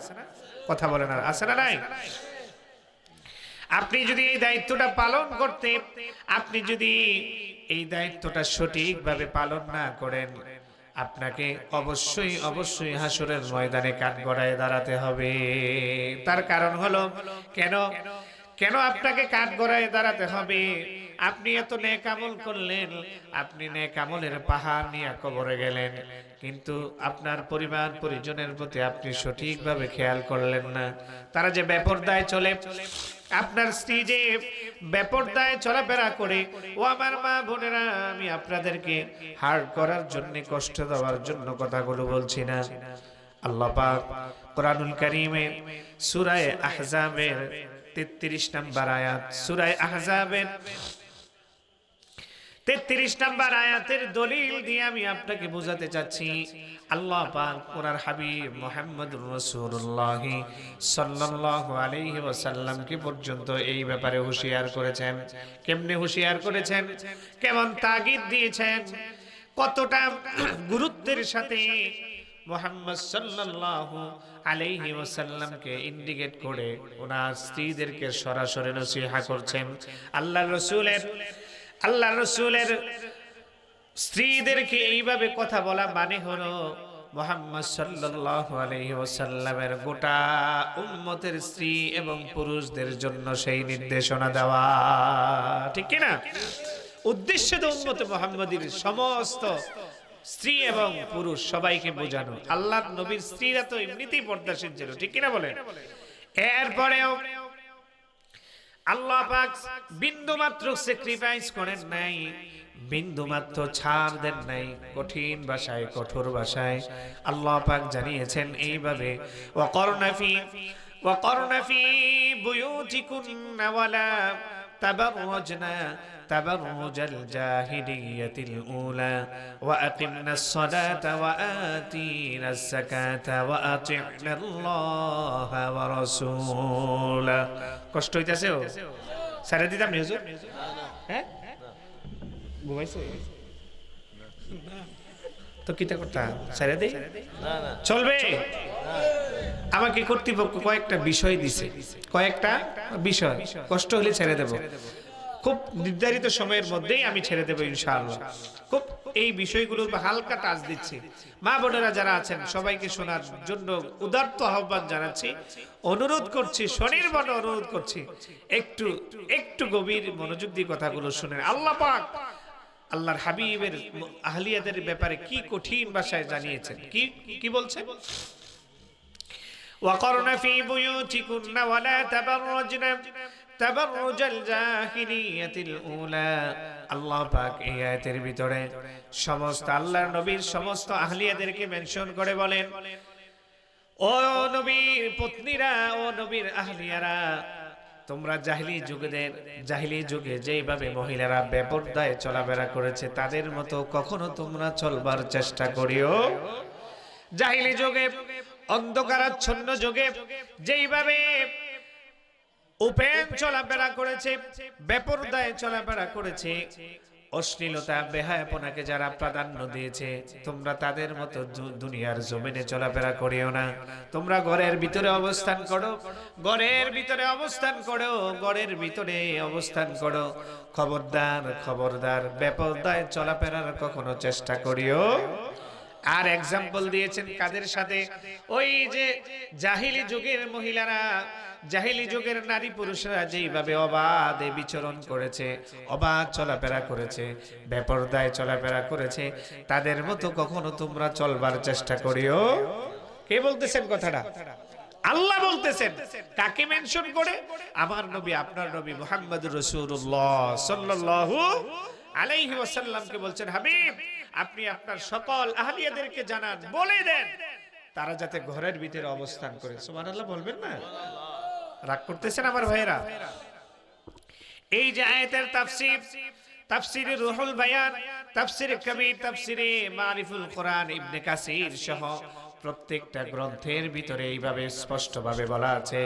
কথা বলেন না, আছে না নাই? আপনি যদি এই দায়িত্বটা পালন করতে, আপনি যদি এই দায়িত্বটা সঠিকভাবে পালন না করেন, আপনাকে অবশ্যই অবশ্যই হাসরের ময়দানে কাঠগড়ায় দাঁড়াতে হবে। তার কারণ হলো কেন কেন আপনাকে কাঠগড়ায় দাঁড়াতে হবে? আপনি এত নেক আমল করলেন, আপনি নেক আমলের পাহাড় নিয়ে কবরে গেলেন, কিন্তু আপনার পরিবার পরিজনের প্রতি আপনি সঠিকভাবে খেয়াল করলেন না। তারা যে বেপরদায় চলে, আপনার স্ত্রী যে বেপরদায় চলাফেরা করে, ও আমার মা বোনেরা, আমি আপনাদেরকে হার্ট করার জন্য, কষ্ট দেওয়ার জন্য কথাগুলো বলছি না। আল্লাহ পাক কোরআনুল কারীমে সূরা আহজাবের 33 নম্বর আয়াত, সূরা আহজাবের 33 নম্বর আয়াতের দলিল দিয়ে আমি আপনাকে বোঝাতে চাচ্ছি। আল্লাহ পাক ওনার হাবিব মুহাম্মদুর রাসূলুল্লাহ সাল্লাল্লাহু আলাইহি ওয়াসাল্লামকে পর্যন্ত এই ব্যাপারে হুঁশিয়ার করেছেন। কেমনে হুঁশিয়ার করেছেন, কেমন তাগিদ দিয়েছেন, কতটা গুরুত্বের সাথে মুহাম্মদ সাল্লাল্লাহু আলাইহি ওয়াসাল্লামকে ইন্ডিকেট করে ওনার স্ত্রীদেরকে সরাসরি নসিহত করছেন। আল্লাহ রসুলের স্ত্রীদেরকে এইভাবে কথা বলা মানে হলো মুহাম্মদ সাল্লাল্লাহু আলাইহি ওয়াসাল্লামের গোটা উম্মতের স্ত্রী এবং পুরুষদের জন্য সেই নির্দেশনা দেওয়া, ঠিক কি না? উদ্দেশ্য তো উম্মতে মুহাম্মাদীর সমস্ত স্ত্রী এবং পুরুষ সবাইকে বোঝানো। আল্লাহর নবীর স্ত্রীরা তো এমনিতেই পর্দাশীল ছিল, ঠিক কি না বলেন? এরপরেও আল্লাহ পাক বিন্দু মাত্র স্যাক্রিফাইস করেন নাই, বিন্দু মাত্র ছাড় দেন নাই। কঠিন ভাষায়, কঠোর ভাষায় আল্লাহ পাক জানিয়েছেন এইভাবে, ওয়াকরনা ফি বুয়ুতিকুন্না ওয়ালা তাবাররাজনা তাবাররুজাল জাহিলিয়াতিল উলা ওয়া আকিমনাস সালাতা ওয়া আতিনাস যাকাতা ওয়া আতি'নাল্লাহা ওয়া রাসূলা। কষ্ট হইতাছে? ও সারা দিতাম নি হুজুর? হ্যাঁ, ঘুমাইছো তো কিটা করতা? সারা দেই চলবে? আমাকে কর্তৃপক্ষ কয়েকটা বিষয় দিছে, কয়েকটা বিষয় কষ্ট হলে ছেড়ে দেব, খুব নির্ধারিত সময়ের মধ্যেই আমি ছেড়ে দেব ইনশাআল্লাহ। খুব এই বিষয়গুলোর হালকা টাচ দিচ্ছি। মা বোনেরা যারা আছেন সবাইকে শোনার জন্য উদাত্ত আহ্বান জানাচ্ছি, অনুরোধ করছি, স্বনির্ভর অনুরোধ করছি, একটু একটু গভীর মনোযোগ দিয়ে কথাগুলো শুনেন। আল্লাহ পাক আল্লাহর হাবিবের আহলিয়াদের ব্যাপারে কি কঠিন ভাষায় জানিয়েছেন। কি কি বলছেন? ওয়াকরনা ফি বুয়ুতিকুন্না ওয়ালা তাবাররাজনা তাবাররুজাল জাহিলিয়াতিল উলা। আল্লাহ পাক এই আয়াতের ভিতরে সমস্ত আল্লাহর নবীর সমস্ত আহলিয়াদেরকে মেনশন করে বলেন, ও নবীর পত্নীরা, ও নবীর আহলিয়ারা, তোমরা জাহিলি যুগে যেভাবে মহিলারা বেপরদায় চলাফেরা করেছে তাদের মতো কখনো তোমরা চলবার চেষ্টা করিও। জাহিলি যুগে, অন্ধকারাচ্ছন্ন যুগে যেইভাবে ওপেন চলাফেরা করেছে, বেপরদায় চলাফেরা করেছে, অশ্লীলতা বেহায়াপনাকে যারা প্রাধান্য দিয়েছে, তোমরা তাদের মতো দুনিয়ার জমিনে চলাফেরা করিও না। তোমরা ঘরের ভিতরে অবস্থান করো, ঘরের ভিতরে অবস্থান করো, ঘরের ভিতরে অবস্থান করো। খবরদার খবরদার বেপরদায় চলাফেরার কখনো চেষ্টা করিও আর एग्जांपल দিয়েছেন কাদের সাথে? ওই যে জাহিলি যুগের মহিলারা, জাহিলি যুগের নারী পুরুষরা যেইভাবে অবাধে বিচরণ করেছে, অবাধ চলাফেরা করেছে, বেপরদায় চলাফেরা করেছে, তাদের মতো কখনো তোমরা চলবার চেষ্টা করিও। কে বলতেছেন কথাটা? আল্লাহ বলতেছেন। কাকে মেনশন করে? আমার নবী, আপনার নবী মুহাম্মদুর রাসূলুল্লাহ সাল্লাল্লাহু আলাইহি ওয়াসাল্লামকে বলছেন, হাবিব আপনি আপনার সকল আহলিয়াদেরকে জানান, বলে দেন তারা যাতে ঘরের ভিতরে অবস্থান করে। সুবহানাল্লাহ বলবেন না? রাগ করতেছেন আমার ভাইরা? এই যে আয়াতের তাফসীর, তাফসীরে রুহুল বায়ান, তাফসীরে কবির, তাফসীরে মারিফুল কোরআন, ইবনে কাসির সহ প্রত্যেকটা গ্রন্থের ভিতরে এইভাবে স্পষ্টভাবে বলা আছে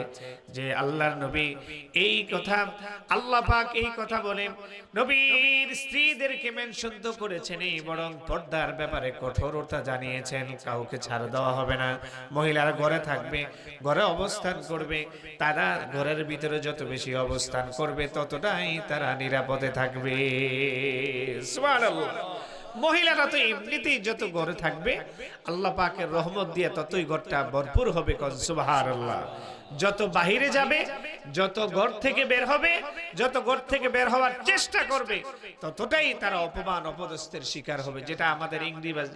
যে আল্লাহর নবী এই কথা, আল্লাহ পাক এই কথা বলে নবীর স্ত্রীদেরকে মেনশন তো করেছেন, এই বরং পর্দার ব্যাপারে কঠোরতা জানিয়েছেন। কাউকে ছাড় দেওয়া হবে না, মহিলারা ঘরে থাকবে, ঘরে অবস্থান করবে, তারা ঘরের ভিতরে যত বেশি অবস্থান করবে ততটাই তারা নিরাপদে থাকবে। সুবহানাল্লাহ। মহিলারা তো এমনিতেই যত ঘরে থাকবে আল্লাহ পাকের রহমত দিয়ে ততই ঘরটা ভরপুর হবে। সুবহানাল্লাহ। যত বাহিরে যাবে, যত ঘর থেকে বের হবে, যত ঘর থেকে বের হওয়ার চেষ্টা করবে ততটাই তারা অপমান অপদস্থের শিকার হবে, যেটা আমাদের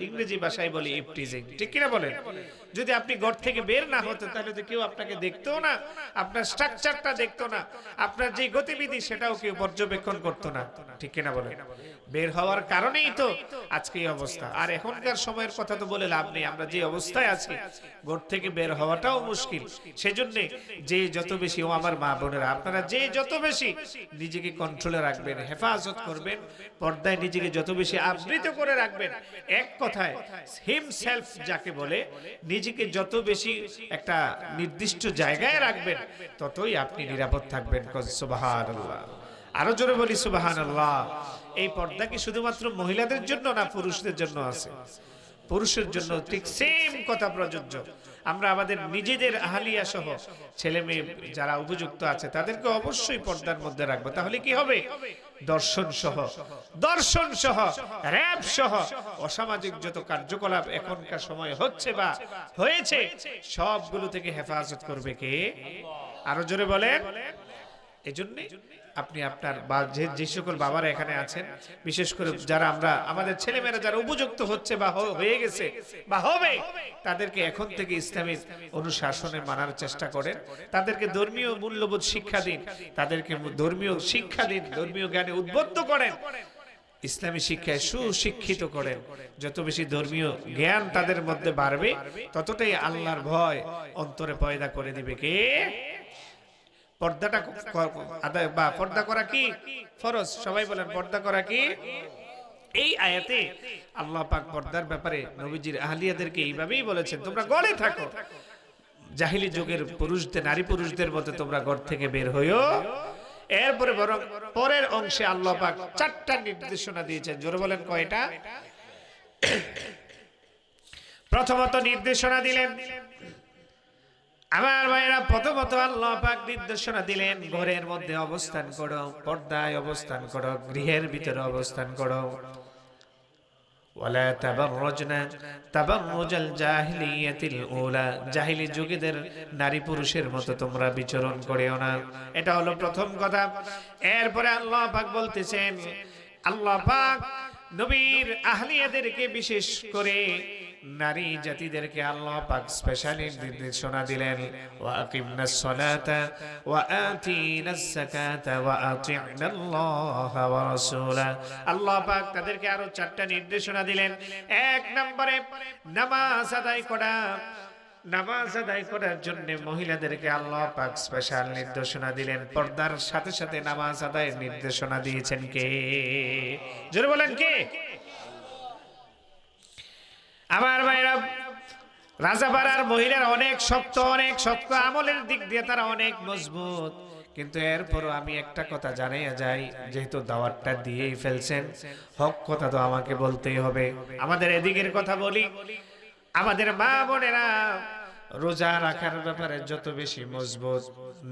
ইংরেজি ভাষায় বলি ইপটিজিং। ঠিক কিনা বলেন? যদি আপনি ঘর থেকে বের না হতো তাহলে তো কেউ আপনাকে দেখতো না, আপনার স্ট্রাকচারটা দেখতো না, আপনার যে গতিবিধি সেটাও কেউ পর্যবেক্ষণ করতো না। ঠিক কিনা বলেন? বের হওয়ার কারণেই তো আজকে এই অবস্থা। আর এখনকার সময়ের কথা তো বলে লাভ নেই, আমরা যে অবস্থায় আছি ঘর থেকে বের হওয়াটাও মুশকিল। সেজন্য যে যত বেশি, ও আমার মা বোনেরা, আপনারা যে যত বেশি নিজেকে কন্ট্রোলে রাখবেন, হেফাজত করবেন, পর্দায় নিজেকে যত বেশি আবৃত করে রাখবেন, এক কথায় হিমসেলফ যাকে বলে, নিজেকে যত বেশি একটা নির্দিষ্ট জায়গায় রাখবেন ততই আপনি নিরাপদ থাকবেন। সুবহানাল্লাহ। আরো জোরে বলি সুবহানাল্লাহ। এই পর্দা কি শুধুমাত্র মহিলাদের জন্য না, পুরুষদের জন্য আছে? পুরুষের জন্য ঠিক সেম কথা প্রযোজ্য। আমরা আমাদের নিজেদের আহলিয়া সহ ছেলে মেয়ে যারা উপযুক্ত আছে তাদেরকে অবশ্যই পর্দার মধ্যে রাখবো। তাহলে কি হবে? দর্শন সহ র‍্যাব সহ অসামাজিক যত কার্যকলাপ এখনকার সময় হচ্ছে বা হয়েছে সবগুলো থেকে হেফাজত করবে কে? আরো জোরে বলেন। এজন্য আপনি আপনার যে সকল বাবারা এখানে আছেন, বিশেষ করে যারা আমরা আমাদের ছেলেমেয়েরা যারা উপযুক্ত হচ্ছে বা হয়ে গেছে বা হবে, তাদেরকে এখন থেকে ইসলামী অনুশাসনে মানার চেষ্টা করেন, তাদেরকে ধর্মীয় মূল্যবোধ শিক্ষা দিন, তাদেরকে ধর্মীয় শিক্ষা দিন, ধর্মীয় জ্ঞানে উদ্বুদ্ধ করেন, ইসলামী শিক্ষায় সুশিক্ষিত করেন। যত বেশি ধর্মীয় জ্ঞান তাদের মধ্যে বাড়বে ততটাই আল্লাহর ভয় অন্তরে পয়দা করে দিবে কে? পর্দাটা আদায় বা পর্দা করা কি ফরজ? সবাই বলেন পর্দা করা কি? এই আয়াতে আল্লাহ পাক পর্দার ব্যাপারে নবীজির আহলিয়াদেরকে এইভাবেই বলেছেন, তোমরা ঘরে থাকো, জাহিলি যুগের পুরুষদের, নারী পুরুষদের মতো তোমরা ঘর থেকে বের হইও। এরপরে বরং পরের অংশে আল্লাহ পাক 4টা নির্দেশনা দিয়েছেন। জোরে বলেন কয়টা? প্রথমত নির্দেশনা দিলেন আমার ভাইরা, প্রথমত আল্লাহ পাক নির্দেশনা দিলেন ঘরের মধ্যে অবস্থান করো, পর্দায় অবস্থান করো, গৃহের ভিতরে অবস্থান করো। ওয়ালা তাবাররুজনা তাবাররুজাল জাহিলিয়াতিল উলা, জাহিলি যুগের নারী পুরুষের মতো তোমরা বিচরণ করিও না। এটা হলো প্রথম কথা। এরপরে আল্লাহ পাক বলতেছেন, আল্লাহ পাক নবীর আহলিয়াদেরকে বিশেষ করে নারী জাতিদেরকে আল্লাহ পাক স্পেশালি নির্দেশনা দিলেন, ওয়া আকিমনাস সালাতা ওয়া আতিনাস যাকাতা ওয়া আতি'নাল্লাহ ওয়া রাসূলা। আল্লাহ পাক তাদেরকে আরো 4টা নির্দেশনা দিলেন। এক নম্বরে নামাজ আদায় করা। নামাজ আদায় করার জন্য মহিলাদেরকে আল্লাহ পাক স্পেশাল নির্দেশনা দিলেন। পর্দার সাথে সাথে নামাজ আদায়ের নির্দেশনা দিয়েছেন কে? জোরে বলেন কে? আমার ভাইরা, রাজাপাড়ার মহিলারা অনেক শক্ত, অনেক শক্ত, আমলের দিক দিয়ে তারা অনেক মজবুত, কিন্তু এরপরও আমি একটা কথা জানাইয়া যাই, যেহেতু দাওয়াতটা দিয়েই ফেলছেন, হক কথা তো আমাকে বলতেই হবে। আমাদের এদিকের কথা বলি, আমাদের মা বোনেরা রোজা রাখার ব্যাপারে যত বেশি মজবুত,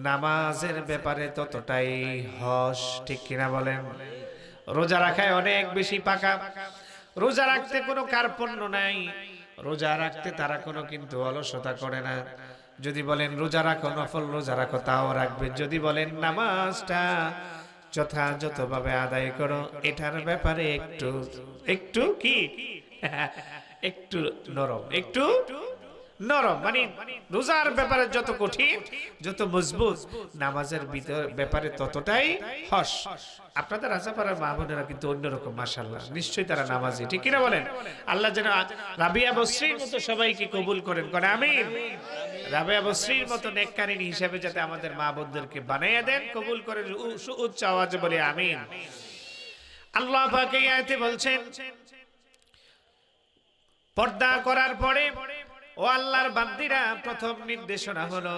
নামাজের ব্যাপারে ততটাই হস। ঠিক কিনা বলেন? রোজা রাখায় অনেক বেশি পাকা। রোজা রাখতে কোনো কার্পণ্য নাই, রোজা রাখতে তারা কোনো কিন্তু অলসতা করে না। যদি বলেন রোজা রাখো, নফল রোজা রাখো, তাও রাখবে। যদি বলেন নামাজটা যথাযথভাবে আদায় করো, এটার ব্যাপারে একটু একটু কি একটু নরম, একটু নরম, মানে রোজার ব্যাপারে যত কঠিন, যত মজবুত, নামাজের ব্যাপারে ততটাই হস। আপনাদের আশাপাড়ার মা বোনেরা কিন্তু অন্যরকম, মাশাআল্লাহ, নিশ্চয়ই তারা নামাজি, ঠিক কিনা বলেন? আল্লাহ যেন রাবিয়া বসরির মতো সবাইকে কবুল করেন, করে আমিন। রাবিয়া বসরির মতো নেককারিনী হিসেবে যাতে আমাদের মা বোনদেরকে বানাইয়া দেন, কবুল করেন, উচ্চ আওয়াজে বলে আমিন। আল্লাহ পাক এই আয়াতে বলছেন, পর্দা করার পরে ও আল্লাহর বান্দিরা, প্রথম নির্দেশনা হলো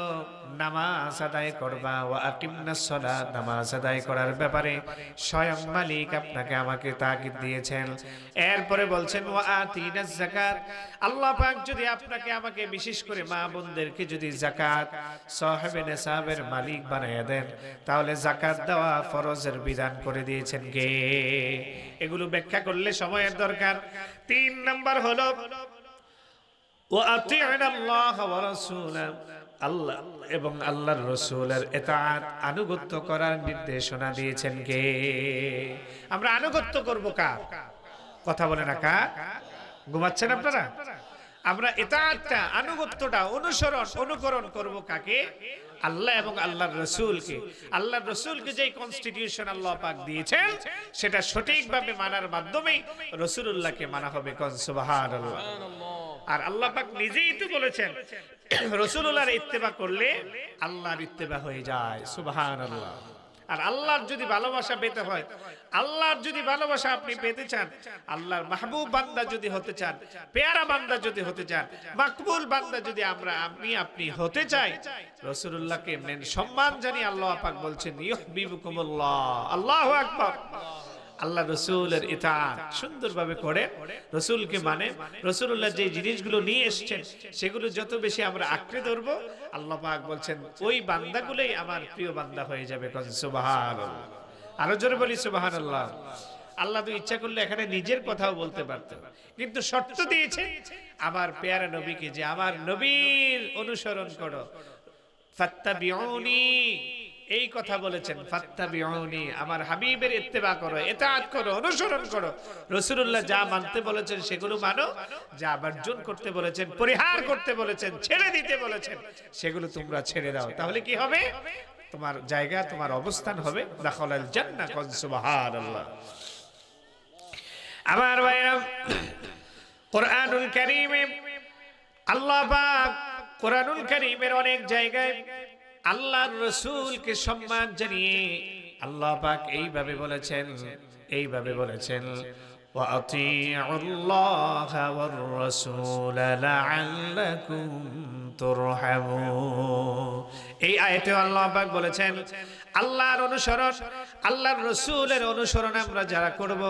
নামাজ আদায় করবা। ওয়া আকিমনাস সালাত, নামাজ আদায় করার ব্যাপারে স্বয়ং মালিক আপনাকে আমাকে তাকিদ দিয়েছেন। এরপরে বলছেন ওয়া আতিনাজ যাকাত, আল্লাহ পাক যদি আপনাকে আমাকে, বিশেষ করে মা বোনদেরকে যদি যাকাত সাহেবে নিসাবের মালিক বানায়া দেন, তাহলে যাকাত দেওয়া ফরজের বিধান করে দিয়েছেন কে? এগুলো ব্যাখ্যা করলে সময়ের দরকার। 3 নাম্বার হলো আল্লাহ এবং আল্লাহর রাসূলের ইতাআত, আনুগত্য করার নির্দেশনা দিয়েছেন কে? আমরা আনুগত্য করব কার? কথা বলে না, কার? ঘুমাচ্ছেন আপনারা? আমরা ইতাআতটা, আনুগত্যটা, অনুকরণ করব কাকে? আল্লাহ এবং আল্লাহর রাসূলকে। আল্লাহর রাসূলকে যে কনস্টিটিউশন আল্লাহ পাক দিয়েছেন, সেটা সঠিকভাবে মানার মাধ্যমেই রাসূলুল্লাহকে মানা হবে। কোন সুবহানাল্লাহ। আর আল্লাহ পাক নিজেই তো বলেছেন, রাসূলুল্লাহর ইত্তেবা করলে আল্লাহর ইত্তেবা হয়ে যায়। সুবহানাল্লাহ। আর আল্লাহর যদি ভালোবাসা পেতে হয়, আল্লাহর যদি ভালোবাসা আপনি পেতে চান, আল্লাহর মাহবুব বান্দা যদি হতে চান, পেয়ারা বান্দা যদি হতে চান, মাকবুল বান্দা যদি আপনি হতে চাই, রাসূলুল্লাহকে সম্মান জানিয়ে আল্লাহ পাক বলছেন ইউহিব্বুকুমুল্লাহ। আল্লাহু আকবার। আল্লাহ রাসূলের ইতাআত সুন্দরভাবে করে, রাসূলকে মানে, রাসূলুল্লাহ যে জিনিসগুলো নিয়ে এসেছেন সেগুলো যত বেশি আমরা আঁকড়ে ধরব, আল্লাহ পাক বলছেন ওই বান্দাগুলোই আমার প্রিয় বান্দা হয়ে যাবে। সুবহানাল্লাহ। আরো জোরে বলি সুবহানাল্লাহ। আল্লাহ তো ইচ্ছা করলে এখানে নিজের কথাও বলতে পারতেন, কিন্তু শর্ত দিয়েছে আমার পেয়ারা নবীকে, যে আমার নবীর অনুসরণ করো, ফাত্তাবিউনি, এই কথা বলেছেন, ফাত্তাবিউনি, আমার হাবিবের ইত্তেবা করো, ইতাআত করো, অনুসরণ করো। রাসূলুল্লাহ যা মানতে বলেছেন সেগুলো মানো, যা বর্জন করতে বলেছেন, পরিহার করতে বলেছেন, ছেড়ে দিতে বলেছেন, সেগুলো তোমরা ছেড়ে দাও। তাহলে কি হবে? তোমার জায়গা, তোমার অবস্থান হবে দাখালাল জান্নাহ। কোন সুবহানাল্লাহ। আমার ভাইরা, কোরআনুল কারীমে আল্লাহ পাক, কোরআনুল কারীমের অনেক জায়গায় আল্লাহর রাসূলকে সম্মান জানিয়ে আল্লাহ পাক এইভাবে বলেছেন, ওয়া আতিউল্লাহা ওয়ার রাসূল লাআল্লাকুম তুরহামুন। এই আয়াতে আল্লাহ পাক বলেছেন, আল্লাহর অনুসরণ, আল্লাহর রাসূলের অনুসরণ আমরা যারা করব,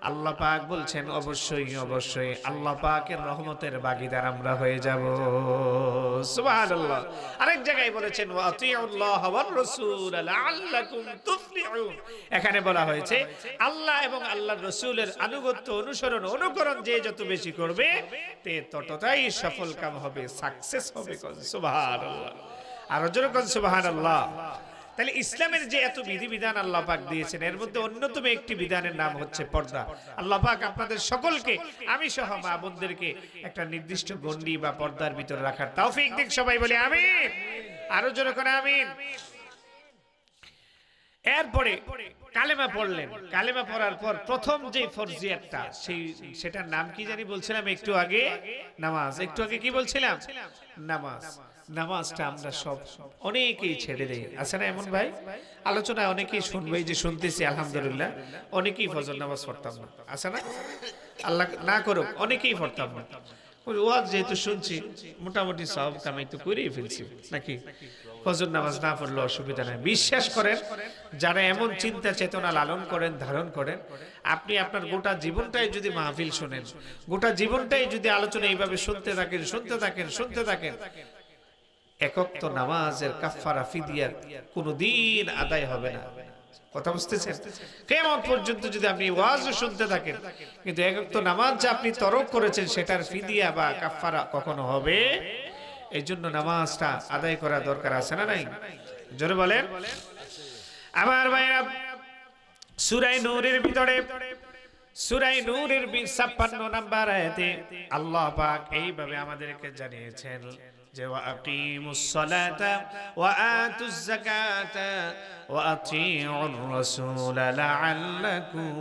আল্লাহ পাক বলছেন অবশ্যই আল্লাহ পাকের রহমতের ভাগীদার আমরা হয়ে যাব। সুবহানাল্লাহ। আরেক জায়গায় বলেছেন ওয়া আতিউল্লাহ ওয়ার রাসূল লাআল্লাকুম তুফলিহুন। এখানে বলা হয়েছে আল্লাহ এবং আল্লাহর রাসূলের আনুগত্য, অনুসরণ, অনুকরণ যে যত বেশি করবে, তে ততটাই সফল কাম হবে, সাকসেস হবে। সুবহানাল্লাহ। আর জোরে কোন সুবহানাল্লাহ। তাহলে ইসলামের যে এত বিধিবিধান আল্লাহ পাক দিয়েছেন, এর মধ্যে অন্যতম একটি বিধানের নাম হচ্ছে পর্দা। আল্লাহ পাক আপনাদের সকলকে, আমি সহ মা বোনদেরকে একটা নির্দিষ্ট গণ্ডি বা পর্দার ভিতরে রাখার তৌফিক দিক। সবাই বলে আমিন। আরো জোরে করে আমিন। এরপরে কালেমা পড়লেন। কালেমা পড়ার পর প্রথম যে ফরজিয়াতটা, সেটার নাম কি জানি বলছিলাম একটু আগে? নামাজ। একটু আগে কি বলছিলাম? নামাজ। নামাজটা আমরা সব অনেকেই ছেড়ে দেই, আছে না এমন ভাই? আলোচনায় অনেকেই শুনবেই, যে শুনতেছি আলহামদুলিল্লাহ, অনেকেই ফজর নামাজ পড়তাম না, আছে না? আল্লাহ না করুক, অনেকেই পড়তাম না। ওয়াজ যেহেতু শুনছি, মোটামুটি সব কামাই তো করেই ফেলছি, নাকি? ফজর নামাজ না পড়লে অসুবিধা নাই। বিশ্বাস করেন, যারা এমন চিন্তা চেতনা লালন করেন, ধারণ করেন, আপনি আপনার গোটা জীবনটাই যদি মাহফিল শোনেন, গোটা জীবনটাই যদি আলোচনা এইভাবে শুনতে থাকেন, একক তো নামাজের কাফারা, ফিদিয়া কোনদিন আদায় হবে না। কথা বুঝতেছেন? কিয়ামত পর্যন্ত যদি আপনি ওয়াজও শুনতে থাকেন কিন্তু এক ওয়াক্ত নামাজ যে আপনি তরক করেছেন সেটার ফিদিয়া বা কাফারা কখনো হবে? এই জন্য নামাজটা আদায় করা দরকার আছে না নাই? জোরে বলেন। আমার ভাইরা, সূরা নূরের ভিতরে, সূরা নূরের 56 নম্বর আয়াতে আল্লাহ পাক এইভাবে আমাদেরকে জানিয়েছেন যে ওয়াকিমুস সালাতা ওয়া আতুজ যাকাতা ওয়া আতিউর রাসূল লাআল্লাকুম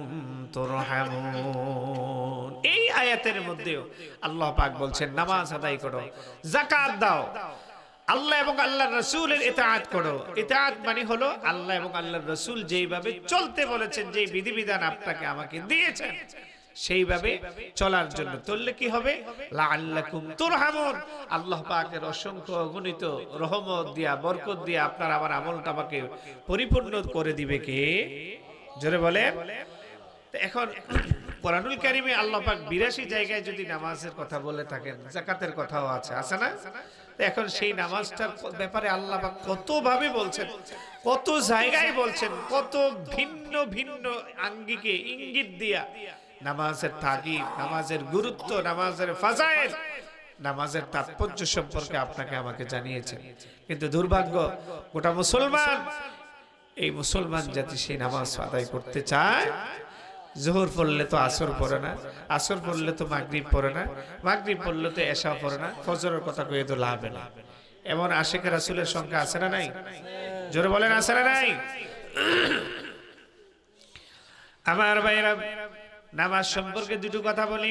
তুরহামুন। এই আয়াতের মধ্যেও আল্লাহ পাক বলছেন নামাজ আদায় করো, যাকাত দাও, আল্লাহ এবং আল্লাহর রাসূলের ইতাআত করো। ইতাআত মানে হলো আল্লাহ এবং আল্লাহর রাসূল যেইভাবে চলতে বলেছেন, যেই বিধিবিধান আপনাকে আমাকে দিয়েছেন সেইভাবে চলার জন্য চললে কি হবে? লাআল্লাকুম তুরহামুন। আল্লাহ পাকের অসংখ্য অগণিত রহমত দিয়া, বরকত দিয়া আপনার আমার আমলটা আমাকে পরিপূর্ণ করে দিবে কে? জোরে বলেন। তো এখন কোরআনুল কারীমে আল্লাহ পাক 82 জায়গায় যদি নামাজের কথা বলে থাকেন, যাকাতের কথাও আছে, আছে না? এখন সেই নামাজটার ব্যাপারে আল্লাহ পাক কত ভাবে বলছেন, কত জায়গায় বলছেন, কত ভিন্ন ভিন্ন আঙ্গিকে ইঙ্গিত দিয়া নামাজের তাগিদ, নামাজের গুরুত্ব, নামাজের ফাজাইল, নামাজের তাৎপর্য সম্পর্কে আপনাকে আমাকে জানিয়েছেন। কিন্তু দুর্ভাগ্য, গোটা মুসলমান, এই মুসলমান জাতি সেই নামাজ আদায় করতে চায়, জোহর পড়লে তো আসর পড়ে না, আসর পড়লে তো মাগরিব পড়ে না, মাগরিব পড়লে তো এশা পড়ে না, ফজরের কথা কয়ে তো লাভ না। এমন আশিক রাসূলের সংখ্যা আছে না নাই? জোরে বলেন, আছে না নাই? আমার ভাইরা, নামাজ সম্পর্কে দুটো কথা বলি।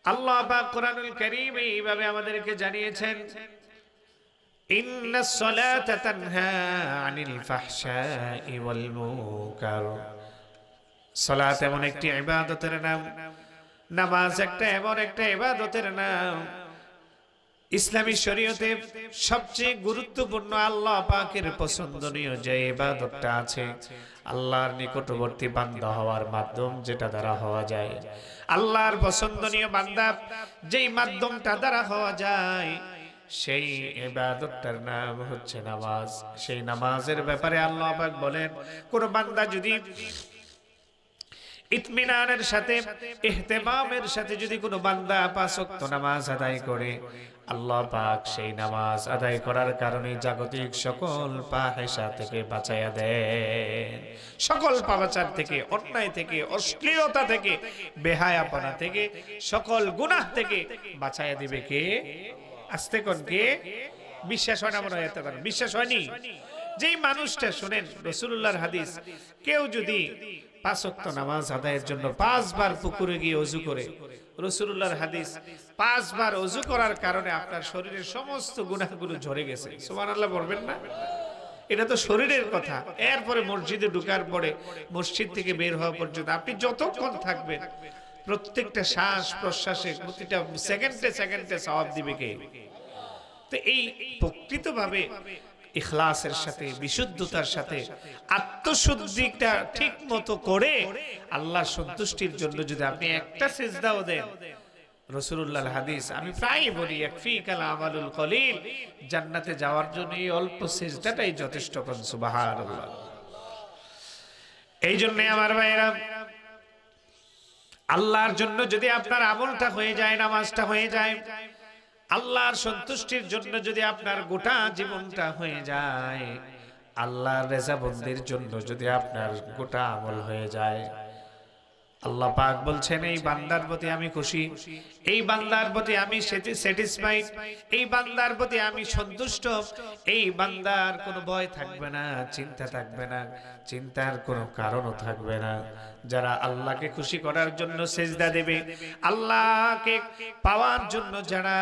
আল্লাহ পাক কোরআনুল কারীমে এইভাবে আমাদেরকে জানিয়েছেন, ইন্নাস সালাতা তানহা আনিল ফাহশাই ওয়াল মুনকার। সালাত এমন একটি ইবাদতের নাম, নামাজ একটা এমন একটা ইবাদতের নাম, ইসলামী শরীয়তে সবচেয়ে গুরুত্বপূর্ণ, আল্লাহ পাকের পছন্দনীয় যে ইবাদতটা আছে, আল্লাহর নিকটবর্তী বান্দা হওয়ার মাধ্যম যেটা দ্বারা হওয়া যায়, আল্লাহর পছন্দনীয় বান্দা যেই মাধ্যমটা দ্বারা হওয়া যায়, সেই ইবাদতটার নাম হচ্ছে নামাজ। সেই নামাজের ব্যাপারে আল্লাহ পাক বলেন, কোন বান্দা যদি ইতমিনানের সাথে, ইহতিমামের সাথে যদি কোনো বান্দা 5 ওয়াক্ত নামাজ আদায় করে, আল্লাহ পাক সেই নামাজ আদায় করার কারণে জাগতিক সকল ফাহিশা থেকে বাঁচায়া দেন। সকল পাপাচার থেকে, অন্যায় থেকে, অশ্লীলতা থেকে, বেহায়াপনা থেকে, সকল গুনাহ থেকে বাঁচায়া দিবে কে? আস্তে কোন কে? বিশ্বাস হয় না মনে হয়? বিশ্বাস হয়নি? যেই মানুষটা, শুনেন রাসূলুল্লাহর হাদিস, কেউ যদি 5 ওয়াক্ত নামাজ আদায়ের জন্য 5 বার পুকুরে গিয়ে ওযু করে, রাসূলুল্লাহর হাদিস, 5 বার ওযু করার কারণে আপনার শরীরের সমস্ত গুনাহগুলো ঝরে গেছে। সুবহানাল্লাহ বলবেন না? এটা তো শরীরের কথা। এরপরে মসজিদে ঢোকার পরে, মসজিদ থেকে বের হওয়া পর্যন্ত আপনি যতক্ষণ থাকবেন, প্রত্যেকটা শ্বাস প্রশ্বাসে, প্রতিটা সেকেন্ডে সেকেন্ডে সওয়াব দিবে কে? তো এই প্রকৃতভাবে ইখলাসের সাথে, বিশুদ্ধতার সাথে, আত্মশুদ্ধিটা ঠিক মতো করে আল্লাহর সন্তুষ্টির জন্য যদি আপনি একটা সিজদাও দেন, রাসূলুল্লাহর হাদিস আমি প্রায় বলি, ইয়াকফিকাল আমালুল কলিল, জান্নাতে যাওয়ার জন্য এই অল্প সিজদাটাই যথেষ্ট। কোন সুবহানাল্লাহ। এই জন্য আমার ভাইরা, আল্লাহর জন্য যদি আপনার আমলটা হয়ে যায়, নামাজটা হয়ে যায়, আল্লাহর সন্তুষ্টির জন্য যদি আপনার গোটা জীবনটা হয়ে যায়, আল্লাহর রেজাবন্দির জন্য যদি আপনার গোটা আমল হয়ে যায়, আল্লাহ পাক বলছেন এই বান্দার প্রতি আমি খুশি, এই বান্দার প্রতি আমি স্যাটিসফাইড, এই বান্দার প্রতি আমি সন্তুষ্ট, এই বান্দার কোনো ভয় থাকবে না, চিন্তা থাকবে না, চিন্তার কোনো কারণও থাকবে না। যারা আল্লাহকে খুশি করার জন্য সিজদা দেবে, আল্লাহকে পাওয়ার জন্য যারা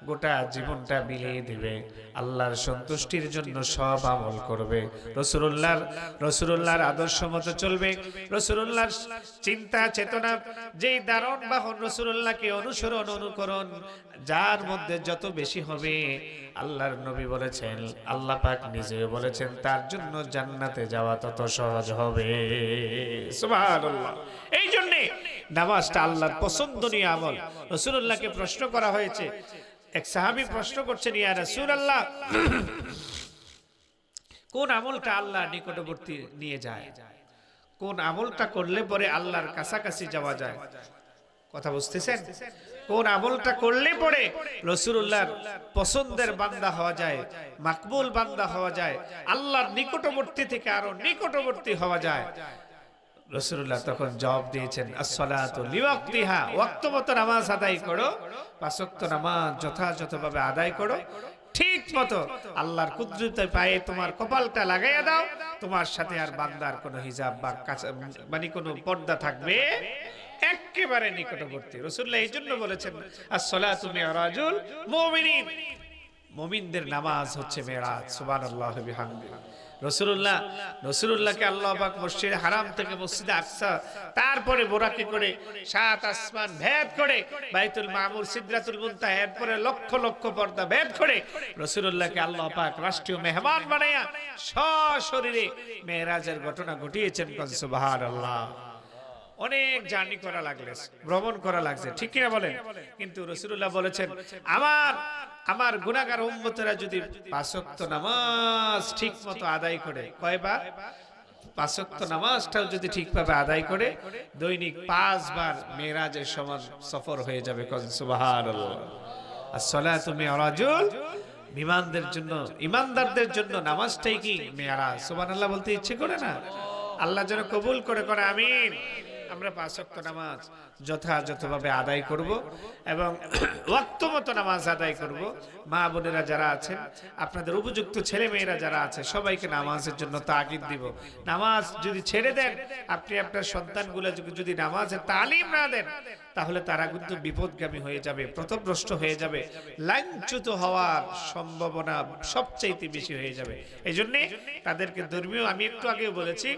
গোটা জীবনটা বিলিয়ে দিবে, আল্লাহর সন্তুষ্টির জন্য সব আমল করবে, রাসূলুল্লাহর আদর্শ মতো চলবে, রাসূলুল্লাহর চিন্তা চেতনা, যেই দারুণ বাহন রাসূলুল্লাহকে অনুসরণ অনুকরণ যার মধ্যে যত বেশি হবে, আল্লাহর নবী বলেছেন, আল্লাহ পাক নিজেও বলেছেন, তার জন্য জান্নাতে যাওয়া তত সহজ হবে। সুবহানাল্লাহ। এই জন্য নামাজটা আল্লাহর পছন্দনীয় আমল। রাসূলুল্লাহকে প্রশ্ন করা হয়েছে, এক সাহাবী প্রশ্ন করছেন, ইয়া রাসূলুল্লাহ, কোন আমলটা আল্লাহর নিকটবর্তী নিয়ে যায়, কোন আমলটা করলে পরে আল্লাহর কাছাকাছি যাওয়া যায়। কথা বুঝতেছেন? কোন আমলটা করলে পরে রাসূলুল্লাহর পছন্দের বান্দা হওয়া যায়, মাকবুল বান্দা হওয়া যায়, আল্লাহর নিকটবর্তী থেকে আরো নিকটবর্তী হওয়া যায়। রাসূলুল্লাহ তখন জবাব দিয়েছেন, as-salatu liwaqtiha, ওয়াক্ত মতো নামাজ আদায় করো, পাঁচ ওয়াক্ত নামাজ যথাযথভাবে আদায় করো, ঠিক মতো আল্লাহর কুদরতে পায়ে তোমার কপালটা লাগাইয়া দাও, তোমার সাথে আর বান্দার কোনো হিজাব বা মানে কোনো পর্দা থাকবে একেবারে নিকটবর্তী। রাসূলুল্লাহ এই জন্য বলেছেন, as-salatu mi'rajul মুমিনিন, মুমিনদের নামাজ হচ্ছে মেরাজ। সুবহানাল্লাহ ওয়া বিহামদিহি। রাসূলুল্লাহকে আল্লাহ পাক মসজিদে হারাম থেকে মসজিদে আকসা, তারপরে বোরাকে করে সাত আসমান ভেদ করে বাইতুল মামুর সিদরাতুল মুনতাহা, এরপরে লক্ষ লক্ষ পর্দা ভেদ করে রাসূলুল্লাহকে আল্লাহ পাক রাষ্ট্রীয় মেহমান বানায়া সশরীরে মেরাজের ঘটনা ঘটিয়েছেন। সুবহানাল্লাহ। অনেক জার্নি করা লাগলে, ভ্রমণ করা লাগছে, ঠিক কিনা বলেন? কিন্তু রাসূলুল্লাহ বলেছেন, আমার গুনাহগার উম্মতেরা যদি পাঁচ ওয়াক্ত নামাজ ঠিক মতো আদায় করে, কয়বার? পাঁচ ওয়াক্ত নামাজটাও যদি ঠিকভাবে আদায় করে, দৈনিক 5 বার মেরাজের সমান সফর হয়ে যাবে। সুবহানাল্লাহ। as-salatu mi'rajul, ইমানদারদের জন্য নামাজটাই কি মেরাজ। সুবহানাল্লাহ বলতে ইচ্ছে করে না? আল্লাহ যেন কবুল করে আমিন। আমরা পাঁচ ওয়াক্ত নামাজ যথাযথভাবে আদায় করব এবং ওয়াক্ত মতো নামাজ আদায় করব। মা বোনেরা যারা আছেন, আপনাদের উপযুক্ত ছেলে মেয়েরা যারা আছে, সবাইকে নামাজের জন্য তাকিদ দিব। নামাজ যদি ছেড়ে দেন, আপনি আপনার সন্তানগুলো যদি নামাজের তালিম না দেন, তাহলে তারা কিন্তু বিপদগামী হয়ে যাবে, পথভ্রষ্ট হয়ে যাবে, লাঞ্ছিত হওয়ার সম্ভাবনা সবচাইতে বেশি হয়ে যাবে। এই জন্য তাদেরকে ধর্মীয়, আমি একটু আগেও বলেছি,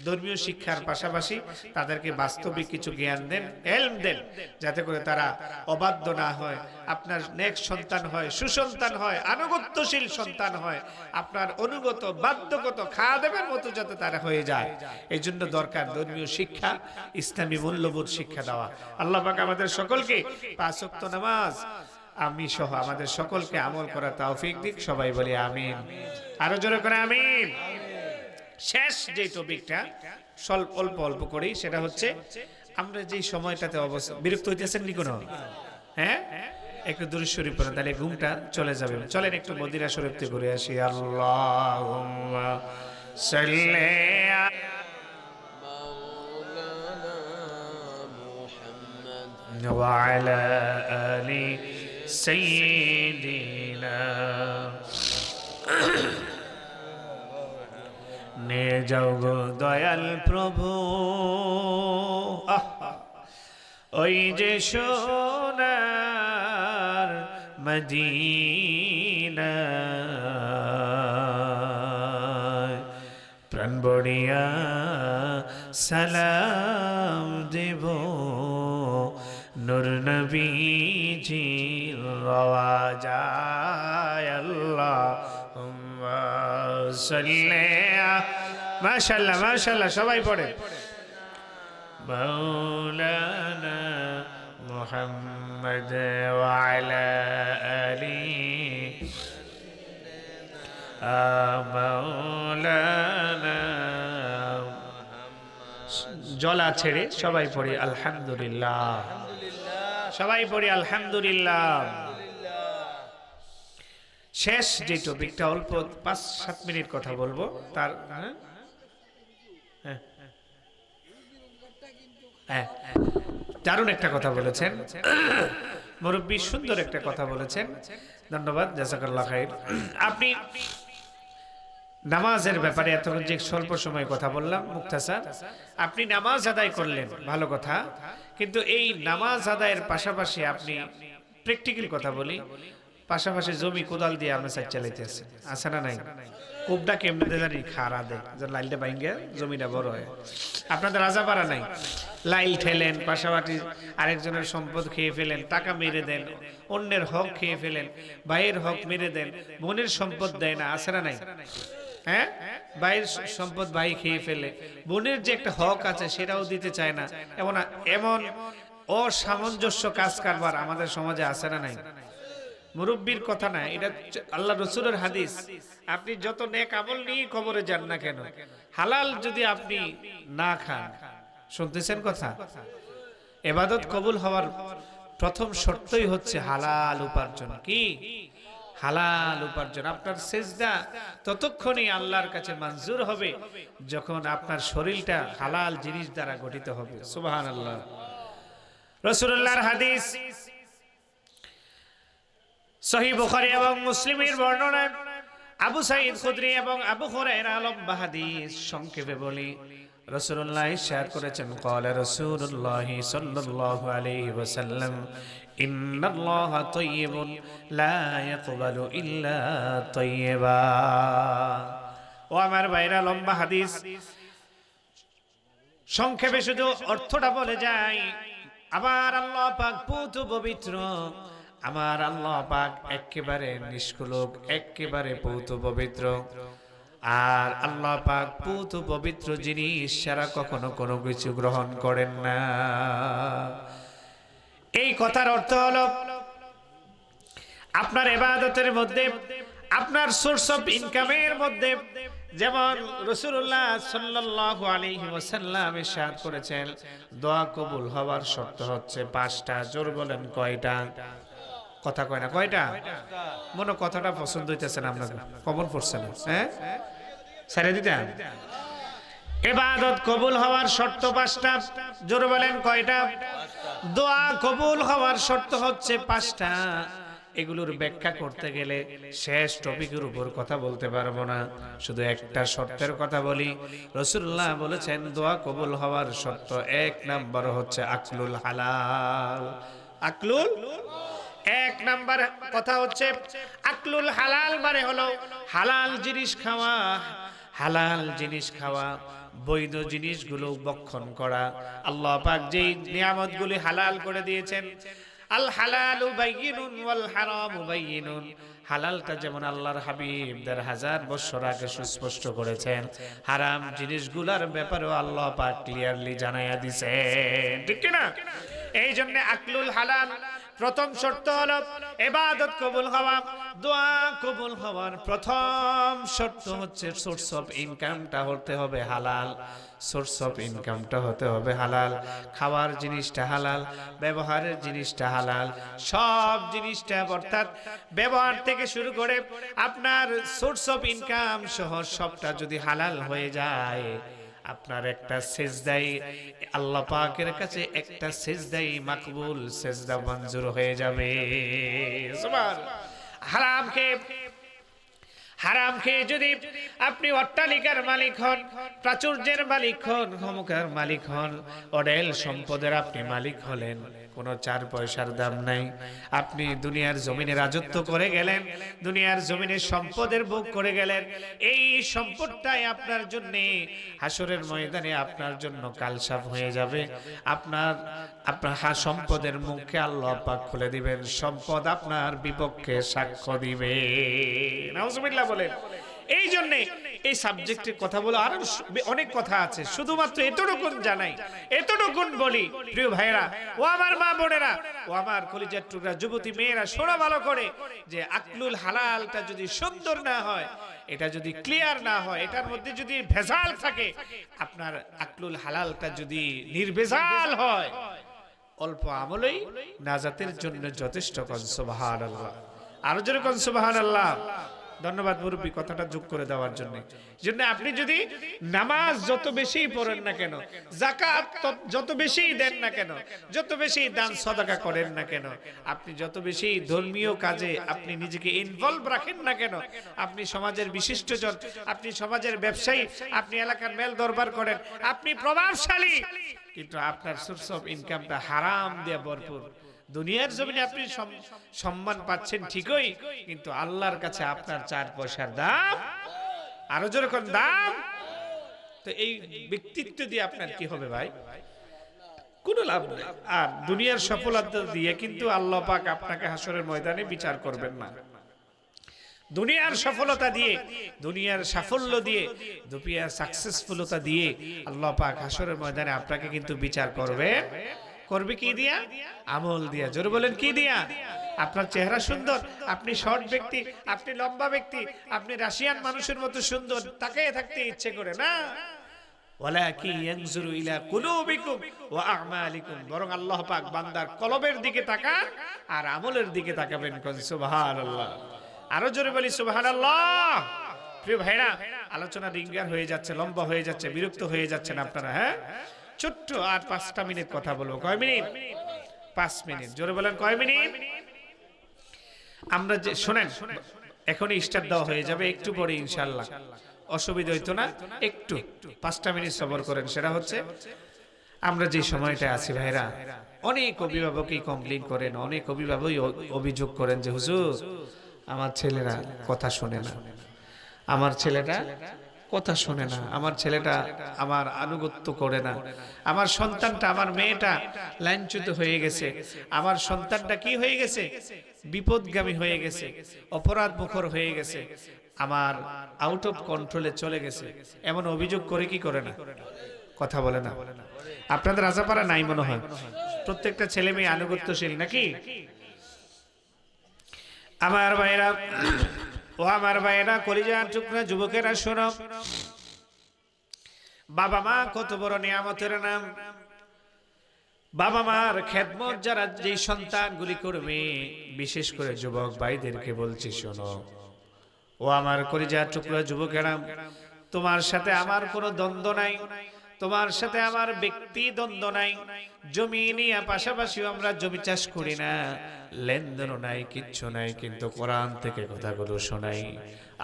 ধর্মীয় শিক্ষার পাশাপাশি তাদেরকে বাস্তবিক কিছু জ্ঞান দেন, এলম দেন, যাতে করে তারা অবাধ্য না হয়, আপনার নেক সন্তান হয়, সুসন্তান হয়, আনুগত্যশীল সন্তান হয়, আপনার অনুগত বাধ্যগত খাদেমের মতো যাতে তারা হয়ে যায়। এই জন্য দরকার ধর্মীয় শিক্ষা, ইসলামী মূল্যবোধ শিক্ষা দেওয়া। আল্লাহ পাক আমাদের সকলকে পাঁচ ওয়াক্ত নামাজ, আমি সহ আমাদের সকলকে আমল করা তৌফিক দিক। সবাই বলি আমিন। আরো জোরে করে আমিন। শেষ যে টপিকটা অল্প অল্প করি, সেটা হচ্ছে আমরা যে সময়টাতে অবস্থা, বিরক্ত হইতেছেন নি কোনো? হ্যাঁ, একটু দুরূদ শরীফ পড়েন, তাহলে ঘুমটা চলে যাবে। চলেন একটু মদিনা শরীফ থেকে ঘুরে আসি। আল্লাহুম্মা সাল্লি ওয়া আলা আলি সাইয়্যিদিনা নে যাও গো দয়াল প্রভু, ওই যে সোনার মদিনা, প্রাণ বড়িয়া সালাম দেব, নূর নবীজি রওয়া যায়। আল্লাহুম্মা সাল্লি, মাশাআল্লাহ মাশাআল্লাহ, সবাই পড়ে মাওলানা মুহাম্মদ ওয়া আলা আলি মাওলানা। জলা ছেড়ে সবাই পড়ি আলহামদুলিল্লাহ, সবাই পড়ি আলহামদুলিল্লাহ। শেষ যে টপিকটা, অল্প 5-7 মিনিট কথা বলবো, তার দারুণ একটা কথা বলেছেন মুরব্বী, সুন্দর একটা কথা বলেছেন, ধন্যবাদ, জাযাকাল্লাহ খাইর। আপনি নামাজের ব্যাপারে এতক্ষণ যে স্বল্প সময় কথা বললাম, মুক্তাসার, আপনি নামাজ আদায় করলেন, ভালো কথা, কিন্তু এই নামাজ আদায়ের পাশাপাশি আপনি প্র্যাকটিক্যাল কথা বলি, পাশাপাশি জমি কোদাল দিয়ে আমরা সাইড চালাইতে আছে না নাই? কোপটা কেমনে জানি খারা দেয়, লাইলটা বাইঙ্গা জমিটা বড় হয়। আপনাদের রাজাপাড়া নাই, লাইল ঠেলেন, পাশাপাশি আরেকজনের সম্পদ খেয়ে ফেলেন, টাকা মেরে দেন, অন্যের হক খেয়ে ফেলেন, ভাইয়ের হক মেরে দেন, বোনের সম্পদ দেয় না, আছে না নাই? হ্যাঁ, ভাইয়ের সম্পদ ভাই খেয়ে ফেলে, বোনের যে একটা হক আছে সেটাও দিতে চায় না। এমন অসামঞ্জস্য কাজ কারবার আমাদের সমাজে আছে না নাই? মুরব্বীর কথা না, এটা আল্লাহ রসুলের হাদিস। আপনি যত নেক আমল নিয়ে কবরে যান না কেন, হালাল যদি আপনি না খান, শুনতেছেন কথা, ইবাদত কবুল হওয়ার প্রথম শর্তই হচ্ছে হালাল উপার্জন। কি? হালাল উপার্জন। আপনার সিজদা ততক্ষণই আল্লাহর কাছে মঞ্জুর হবে যখন আপনার শরীরটা হালাল জিনিস দ্বারা গঠিত হবে। সুবহানাল্লাহ। রাসূলুল্লাহর হাদিস সহিহ বুখারী এবং মুসলিমের বর্ণনা, আবু সাঈদ খুদরি এবং আবু হুরায়রা লম্বা হাদিস, সংক্ষেপে বলি, রাসূলুল্লাহ ইরশাদ করেছেন, ক্বালা রাসূলুল্লাহ সাল্লাল্লাহু আলাইহি ওয়াসাল্লাম, ইন্নাল্লাহা তাইয়্যিবুন লা ইয়াকবালু ইল্লা তাইয়্যিবা। ও আমার ভাইরা, লম্বা হাদিস, সংক্ষেপে শুধু অর্থটা বলে যাই। আমার আল্লাহ পাক পুত পবিত্র, আমার আল্লাহ পাক একেবারে নিষ্কলুষ, একেবারে পৌত পবিত্র। আর আল্লাহ পাক পৌত পবিত্র জিনিস ছাড়া কখনো কোনো কিছু গ্রহণ করেন না। এই কথার অর্থ হলো আপনার ইবাদতের মধ্যে, আপনার সোর্স অফ ইনকামের মধ্যে, যেমন রাসূলুল্লাহ সাল্লাল্লাহু আলাইহি ওয়াসাল্লাম ইরশাদ করেছেন, দোয়া কবুল হওয়ার শর্ত হচ্ছে 5টা। জোর বলেন কয়টা? কথা কয় না, কয়টা? মনে কথাটা পছন্দ হইতেছে না আপনাদের, কমন পড়ছে না, হ্যাঁ ছেড়ে দিতেন। ইবাদত কবুল হওয়ার শর্ত 5টা। জোর বলেন কয়টা? দোয়া কবুল হওয়ার শর্ত হচ্ছে 5টা। এগুলোর ব্যাখ্যা করতে গেলে শেষ টপিকের উপর কথা বলতে পারবো না, শুধু একটা শর্তের কথা বলি। রাসূলুল্লাহ বলেছেন দোয়া কবুল হওয়ার শর্ত 1 নাম্বার হচ্ছে আকলুল হালাল। আকলুল, 1 নাম্বার কথা হচ্ছে আকলুল হালাল, মানে হলো হালাল জিনিস খাওয়া। হালাল জিনিস খাওয়া, বৈধ জিনিসগুলো ভক্ষণ করা। আল্লাহ পাক যেই নিয়ামতগুলি হালাল করে দিয়েছেন, আল হালালু বাইয়িনুন ওয়াল হারামু বাইয়িনুন। হালালটা যেমন আল্লাহর হাবিব 1000 বছর আগে সুস্পষ্ট করেছেন, হারাম জিনিসগুলোর ব্যাপারেও আল্লাহ পাক ক্লিয়ারলি জানাইয়া দিয়েছেন, ঠিক কি না? এই জন্য আকলুল হালাল প্রথম শর্ত হলো ইবাদত কবুল হওয়া। দোয়া কবুল হওয়ার প্রথম শর্ত হচ্ছে সোর্স অফ ইনকামটা হতে হবে হালাল। সোর্স অফ ইনকামটা হতে হবে হালাল, খাওয়ার জিনিসটা হালাল, ব্যবহারের জিনিসটা হালাল, সব জিনিসটা, অর্থাৎ ব্যবহার থেকে শুরু করে আপনার সোর্স অফ ইনকাম সহ সবটা যদি হালাল হয়ে যায়, আপনার একটা সেজদাই আল্লাহ পাকের কাছে, একটা সেজদাই মাকবুল সেজদা মঞ্জুর হয়ে যাবে। হারাম খেয়ে যদি আপনি অট্টালিকার মালিক হন, প্রাচুর্যের মালিক হন, ক্ষমতার মালিক হন, অঢেল সম্পদের আপনি মালিক হলেন, কোনো 4 পয়সার দাম নাই, আপনি দুনিয়ার জমিনে রাজত্ব করে গেলেন, দুনিয়ার জমিনে সম্পদের ভোগ করে গেলেন, এই সম্পদটাই আপনার জন্য হাসরের ময়দানে আপনার জন্য কালসাপ হয়ে যাবে। আপনার সম্পদের মুখে আল্লাহ পাক খুলে দিবেন, সম্পদ আপনার বিপক্ষে সাক্ষ্য দিবে। নাউজুবিল্লাহ বলেন। এই জন্য এই সাবজেক্টের কথা বলে আরো অনেক কথা আছে, শুধুমাত্র এতটুকুন জানাই, এতটুকুন বলি। প্রিয় ভাইরা, ও আমার মা বোনেরা, ও আমার কলিজার টুকরা যুবতী মেয়েরা, শোনো ভালো করে, যে আকলুল হালালটা যদি সুন্দর না হয়, এটা যদি ক্লিয়ার না হয়, এটার মধ্যে যদি ভেজাল থাকে, আপনার আকলুল হালালটা যদি নির্ভেজাল হয়, অল্প আমলেই নাজাতের জন্য যথেষ্ট। কোন সুবহানাল্লাহ, আরো জোরে কোন সুবহানাল্লাহ। ধন্যবাদ মুরব্বী কথাটা যোগ করে দেওয়ার জন্য। আপনি যদি নামাজ যত বেশি পড়েন না কেন, যাকাত যত বেশি দেন না কেন, যত বেশি দান সদকা করেন না কেন, আপনি যত বেশি ধর্মীয় কাজে আপনি নিজেকে ইনভলভ রাখেন না কেন, আপনি সমাজের বিশিষ্টজন, আপনি সমাজের ব্যবসায়ী, আপনি এলাকার মেল দরবার করেন, আপনি প্রভাবশালী, কিন্তু আপনার সোর্স অফ ইনকামটা হারাম দিয়ে ভরপুর। দুনিয়ার জমিনে আপনি সম্মান পাচ্ছেন ঠিকই, কিন্তু আল্লাহর কাছে আপনার 4 পয়সার দাম, আরো যেরকম দাম, তো এই ব্যক্তিত্ব দিয়ে আপনার কি হবে ভাই? কোনো লাভ নেই। আর দুনিয়ার সফলতা দিয়ে কিন্তু আল্লাহ পাক আপনাকে হাসরের ময়দানে বিচার করবেন না। দুনিয়ার সফলতা দিয়ে, দুনিয়ার সাফল্য দিয়ে, দুনিয়ার সাকসেসফুলতা দিয়ে আল্লাহ পাক হাসরের ময়দানে আপনাকে কিন্তু বিচার করবেন করবে কি দিয়া? আমল দিয়া। জোরে বলেন কি দিয়া? আপনার চেহারা সুন্দর, আপনি শর্ট ব্যক্তি, আপনি লম্বা ব্যক্তি, আপনি রাশিয়ান মানুষের মতো সুন্দর, তাকিয়ে থাকতে ইচ্ছে করে না। ওয়ালাকিন ইয়ানজুরু ইলা কুলুবিকুম ওয়া আ'মালিকুম, বরং আল্লাহ পাক বান্দার কলবের দিকে তাকান আর আমলের দিকে তাকাবেন। কোন সুবহানাল্লাহ। আরো জোরে বলি সুবহানাল্লাহ। প্রিয় ভাইরা, আলোচনা রিঙ্গার হয়ে যাচ্ছে, লম্বা হয়ে যাচ্ছে, বিরক্ত হয়ে যাচ্ছেন আপনারা। হ্যাঁ, ছোট্ট আর 5টা মিনিট কথা বলবো। কয় মিনিট? 5 মিনিট। জোরে বলেন কয় মিনিট? আমরা যে শুনেন, এখনই স্টার্ট দেওয়া হয়ে যাবে, একটু পরে ইনশাআল্লাহ। অসুবিধা হইতো না, একটু 5টা মিনিট সবর করেন। সেটা হচ্ছে আমরা যে সময়টা আছি ভাইরা, অনেক অভিভাবকই কমপ্লেইন করেন, অনেক অভিভাবকই অভিযোগ করেন যে হুজুর আমার ছেলেরা কথা শোনে না, আমার ছেলেটা কথা শোনে না, আমার ছেলেটা আমার আনুগত্য করে না, আমার সন্তানটা, আমার মেয়েটা লাইনচ্যুত হয়ে গেছে, আমার সন্তানটা কি হয়ে গেছে? বিপদগামী হয়ে গেছে, অপরাধ মুখর হয়ে গেছে, আমার আউট অফ কন্ট্রোলে চলে গেছে। এমন অভিযোগ করে কি করে না? কথা বলে না। আপনাদের আশাপাড়া নাই মনে হয়, প্রত্যেকটা ছেলে মেয়ে আনুগত্যশীল নাকি? আমার ভাইরা ও আমার ভাইরা, কলিজার টুকরা যুবকেরা শোনো, বাবা মা কত বড় নিয়ামতের নাম। বাবা মার খেদমত যারা যেই সন্তানগুলি করবে, বিশেষ করে যুবক ভাইদেরকে বলছি শোনো, ও আমার কলিজার টুকরা যুবকেরা, তোমার সাথে আমার কোনো দ্বন্দ্ব নাই, তোমার সাথে আমার ব্যক্তি দ্বন্দ্ব নাই। জমি নিয়ে পাশাপাশিও আমরা জমি চাষ করি না, লেনদেনও নাই, কিচ্ছু নাই, কিন্তু কোরআন থেকে কথাগুলো শোনাই।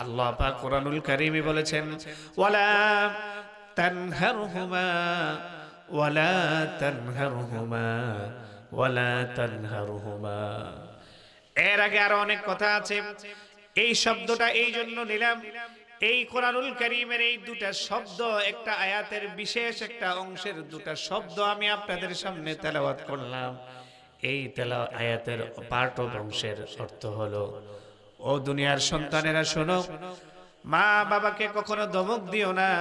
আল্লাহ পাক কোরআনুল কারীমে বলেছেন, ওয়ালা তানহারহুমা ওয়ালা তানহারহুমা ওয়ালা তানহারহুমা। এর আগে আরো অনেক কথা আছে, এই শব্দটা এই জন্য নিলাম, এই কোরআনুল কারীমের এই দুটা শব্দ, একটা আয়াতের বিশেষ একটা অংশের দুটা শব্দ আমি আপনাদের সামনে তেলাওয়াত করলাম। এই আয়াতের পার্ট অফ অংশের অর্থ হলো, ও দুনিয়ার সন্তানেরা শোনো, মা বাবাকে কখনো ধমক দিও না,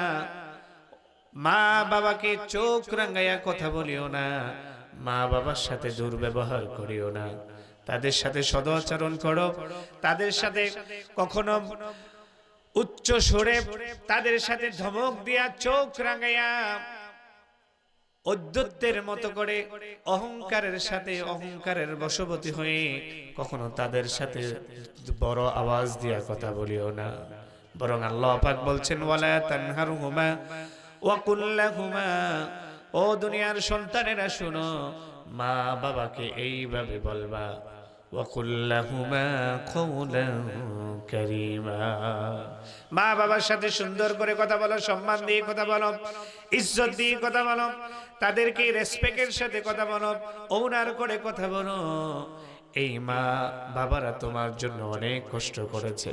মা বাবাকে চোখ রাঙাইয়া কথা বলিও না, মা বাবার সাথে দুর্ব্যবহার করিও না, তাদের সাথে সদাচরণ করো, তাদের সাথে কখনো উচ্চ সুরে, তাদের সাথে ধমক দিয়া, চোখ রাঙাইয়া, অদ্যত্বের মতো করে, অহংকারের সাথে, অহংকারের বশবর্তী হয়ে কখনো তাদের সাথে বড় আওয়াজ দিয়া কথা বলিও না। বরং আল্লাহ পাক বলছেন, ওয়ালা তানহারহুমা ওয়া কুল লাহুমা, ও দুনিয়ার সন্তানেরা শুনো, মা বাবাকে এইভাবে বলবা, ওয়া কুল লাহুমা কওলান কারীমা, মা বাবার সাথে সুন্দর করে কথা বলো, সম্মান দিয়ে কথা বলো, ইজ্জত দিয়ে কথা বলো, তাদেরকে রেসপেক্টের সাথে কথা বলো, অনার করে কথা বলো। এই মা বাবারা তোমার জন্য অনেক কষ্ট করেছে।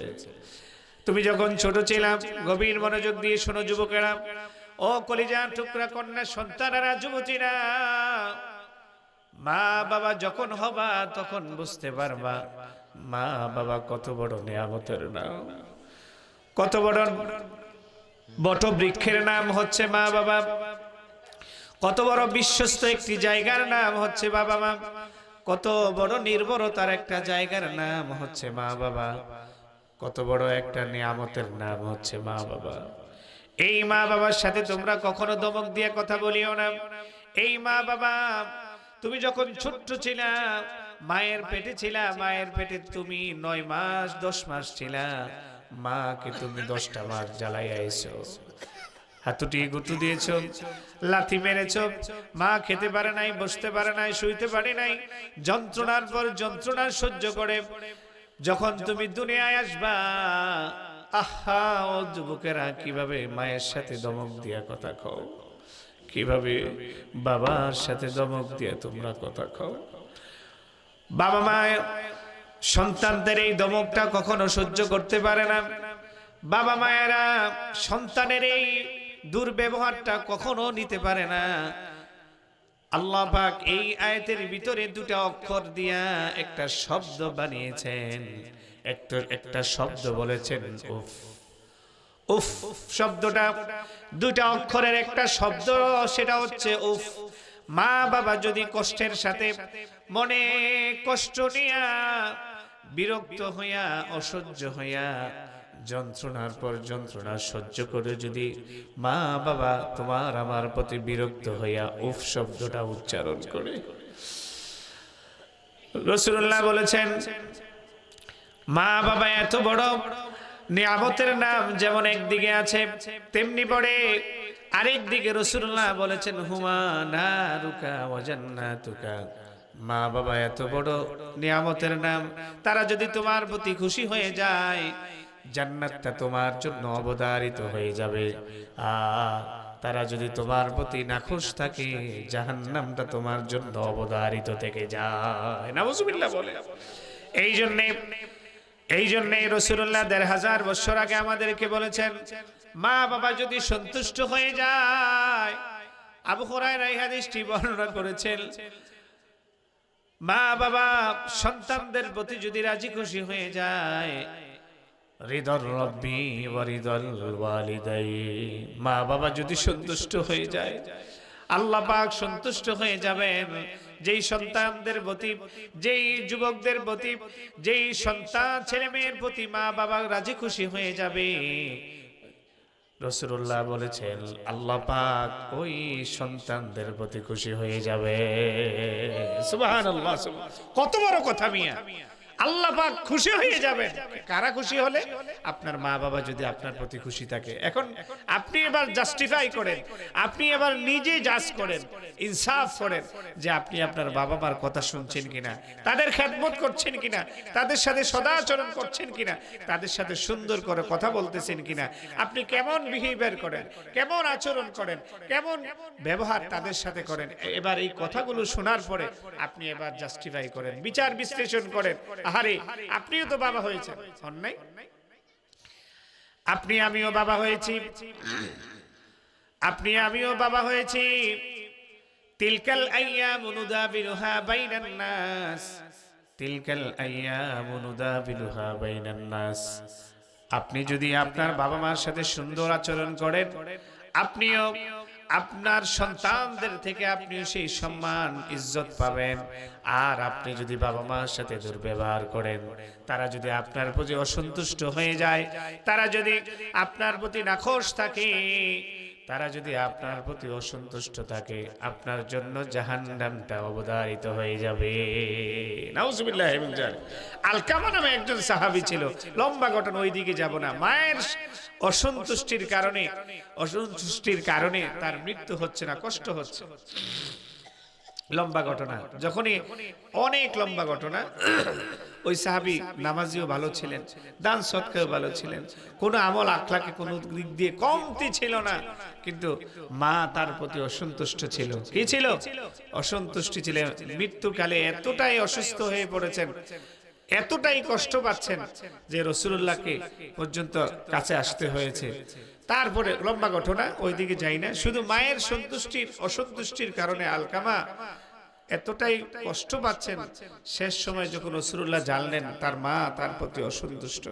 তুমি যখন ছোট ছিলাম, গভীর মনোযোগ দিয়ে শোনো যুবকেরা, ও কলিজার টুকরা কন্যা সন্তানেরা, যুবতীরা, মা বাবা যখন হবা তখন বুঝতে পারবা মা বাবা কত বড় নিয়ামতের নাম, কত বড় বট বৃক্ষের নাম হচ্ছে মা বাবা, কত বড় বিশ্বস্ত একটি জায়গার নাম হচ্ছে বাবা মা, কত বড় নির্ভরতার একটা জায়গার নাম হচ্ছে মা বাবা, কত বড় একটা নিয়ামতের নাম হচ্ছে মা বাবা। এই মা বাবার সাথে তোমরা কখনো ধমক দিয়ে কথা বলিও না। এই মা বাবা, তুমি যখন ছোট্ট ছিলা, মায়ের পেটে ছিলা, মায়ের পেটে তুমি 9 মাস 10 মাস ছিলা, মাকে তুমি 10টা মাস জ্বালাই আইছো, হাতুটি গুতু দিয়েছো, লাথি মেরেছো, মা খেতে পারে নাই, বসতে পারে নাই, শুইতে পারে নাই, যন্ত্রণার পর যন্ত্রণা সহ্য করে যখন তুমি দুনিয়ায় আসবা, আহা ও যুবকেরা, কিভাবে মায়ের সাথে ধমক দিয়া কথা কও, কিভাবে বাবার সাথে ধমক দিয়া তোমরা কথা কও। বাবা মা সন্তানদের এই ধমকটা কখনো সহ্য করতে পারে না। বাবা মায়েরা সন্তানের এই দুর্ব্যবহারটা কখনো নিতে পারে না। আল্লাহ পাক এই আয়াতের ভিতরে 2টা অক্ষর দিয়া একটা শব্দ বানিয়েছেন, একটা শব্দ বলেছেন উফ। উফ শব্দটা 2টা অক্ষরের একটা শব্দ, সেটা হচ্ছে উফ। মা বাবা যদি কষ্টের সাথে মনে কষ্ট নিয়া বিরক্ত হইয়া অসহ্য হইয়া যন্ত্রণার পর যন্ত্রণা সহ্য করে যদি মা বাবা তোমার আমার প্রতি বিরক্ত হইয়া উফ শব্দটা উচ্চারণ করে, রাসূলুল্লাহ বলেছেন মা বাবা এত বড় নিয়ামতের নাম যেমন একদিকে আছে তেমনি পড়ে আরেক দিকে। রাসূলুল্লাহ বলেছেন হুমা নারুকা ওয়া জান্নাতুকা, মা বাবা এত বড় নিয়ামতের নাম, তারা যদি তোমার প্রতি খুশি হয়ে যায় জান্নাতটা তোমার জন্য অবধারিত হয়ে যাবে, আর তারা যদি তোমার প্রতি নাখুশ থাকে জাহান্নামটা তোমার জন্য অবধারিত থেকে যায়। নাউজুবিল্লাহ বলে। এই জন্যে রাসূলুল্লাহ ১৫০০ বছর আগে আমাদেরকে বলেছেন মা বাবা যদি সন্তুষ্ট হয়ে যায়, আবু হুরায়রা এই হাদিসটি বর্ণনা করেছেন, মা বাবা সন্তানদের প্রতি যদি রাজি খুশি হয়ে যায়, রিদর রব্বি ওয়া রিদল ওয়ালিদাইন, মা বাবা যদি সন্তুষ্ট হয়ে যায় আল্লাহ পাক সন্তুষ্ট হয়ে যাবেন। যেই সন্তানদের প্রতি, যেই যুবকদের প্রতি, যেই সন্তান ছেলে মেয়ের প্রতি মা বাবা রাজি খুশি হয়ে যাবে, রাসূলুল্লাহ বলেছেন আল্লাহ পাক ওই সন্তানদের প্রতি খুশি হয়ে যাবে। সুবহানাল্লাহ, কত বড় কথা মিয়া, আল্লাহ পাক খুশি হয়ে যাবেন। কারা খুশি হলে? আপনার মা বাবা যদি আপনার প্রতি খুশি থাকে। এখন আপনি এবার জাস্টিফাই করেন, আপনি এবার নিজে জাজ করেন, ইনসাফ করেন যে আপনি আপনার বাবা মার কথা শুনছেন কিনা, তাদের খেদমত করছেন কিনা, তাদের সাথে সদাচরণ করছেন কিনা, তাদের সাথে সুন্দর করে কথা বলতেছেন কিনা, আপনি কেমন বিহেভিয়ার করেন, কেমন আচরণ করেন, কেমন ব্যবহার তাদের সাথে করেন। এবার এই কথাগুলো শোনার পরে আপনি এবার জাস্টিফাই করেন, বিচার বিশ্লেষণ করেন। আরে আপনিও তো বাবা হয়েছেন, অন্যায়? আপনি আমিও বাবা হয়েছি, আপনি আমিও বাবা হয়েছি। তিলকাল আইয়ামু নুদাবিলুহা বাইনান নাস, তিলকাল আইয়ামু নুদাবিলুহা বাইনান নাস। আপনি যদি আপনার বাবা মার সাথে সুন্দর আচরণ করেন, আপনিও আপনার সন্তানদের থেকে আপনিও সেই সম্মান ইজ্জত পাবেন। আর আপনি যদি বাবা মার সাথে দুর্ব্যবহার করেন, তারা যদি আপনার প্রতি অসন্তুষ্ট হয়ে যায়, তারা যদি আপনার প্রতি নাখোশ থাকে, তারা যদি আপনার প্রতি অসন্তুষ্ট থাকে, আপনার জন্য জাহান্নামটা অবধারিত হয়ে যাবে। নাউজুবিল্লাহ। আলকামা নামে একজন সাহাবী ছিল, লম্বা ঘটনা, ওই দিকে যাব না। মায়ের অসন্তুষ্টির কারণে তার মৃত্যু হচ্ছে না, কষ্ট হচ্ছে। লম্বা ঘটনা, যখনই অনেক লম্বা ঘটনা। ওই সাহাবী নামাজিও ভালো ছিলেন, দান সদকাও ভালো ছিলেন, কোনো আমল আখলাকে কোনো দিক দিয়ে কমতি ছিল না, কিন্তু মা তার প্রতি অসন্তুষ্ট ছিল। কি ছিল? অসন্তুষ্টি ছিল। মৃত্যুকালে এতটাই অসুস্থ হয়ে পড়েছেন, এতটাই কষ্ট পাচ্ছেন যে রাসূলুল্লাহকে পর্যন্ত কাছে আসতে হয়েছে। তারপরে লম্বা ঘটনা, ওইদিকে যাই না। শুধু মায়ের অসন্তুষ্টির কারণে আলকামা এতটাই কষ্ট পাচ্ছেন। শেষ সময় যখন রাসূলুল্লাহ জানলেন তার মা তার প্রতি অসন্তুষ্ট,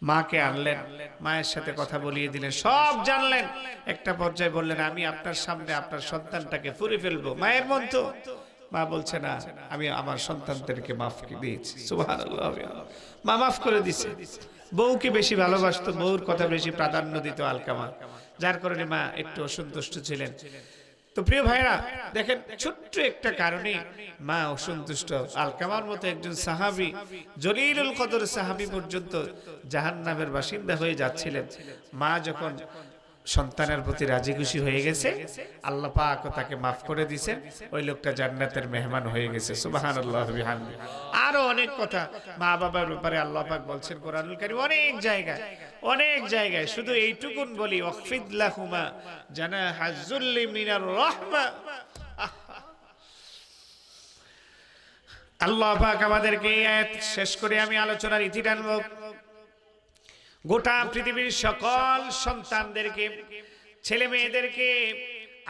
মাকে আনলেন, মায়ের সাথে কথা বলিয়ে দিলেন, সব জানলেন। একটা পর্যায়ে বললেন আমি আপনার সামনে আপনার সন্তানটাকে পুড়ে ফেলবো। মায়ের মন তো, মা বলছে না, আমি আমার সন্তানদেরকে মাফ দিয়েছি। সুবহানাল্লাহ, মা মাফ করে দিছে। বউকে বেশি ভালোবাসতো, বউর কথা বেশি প্রাধান্য দিত আলকামা, যার কারণে মা একটু অসন্তুষ্ট ছিলেন। তো প্রিয় ভাইরা দেখেন, ছোট্ট একটা কারণে মা অসন্তুষ্ট। আলকামার মতো একজন সাহাবী, জলিলুল কদর সাহাবী পর্যন্ত জাহান্নামের বাসিন্দা হয়ে যাচ্ছিলেন। মা যখন সন্তানের প্রতি রাজি খুশি হয়ে গেছে, আল্লাহ পাক তাকে মাফ করে দিয়েছেন, ওই লোকটা জান্নাতের মেহমান হয়ে গেছে। সুবহানাল্লাহ বিহামদি। আরো অনেক কথা মা বাবার ব্যাপারে আল্লাহ পাক বলছেন কোরআনুল কারীম অনেক জায়গায়। শুধু এইটুকুন বলি, ওয়াকফিদ লাহুমা জানাহাজ যুল্লি মিনার রাহমা। আল্লাহ পাক আমাদেরকে এই আয়াত শেষ করে আমি আলোচনার ইতি টানব। গোটা পৃথিবীর সকল সন্তানদেরকে, ছেলে মেয়েদেরকে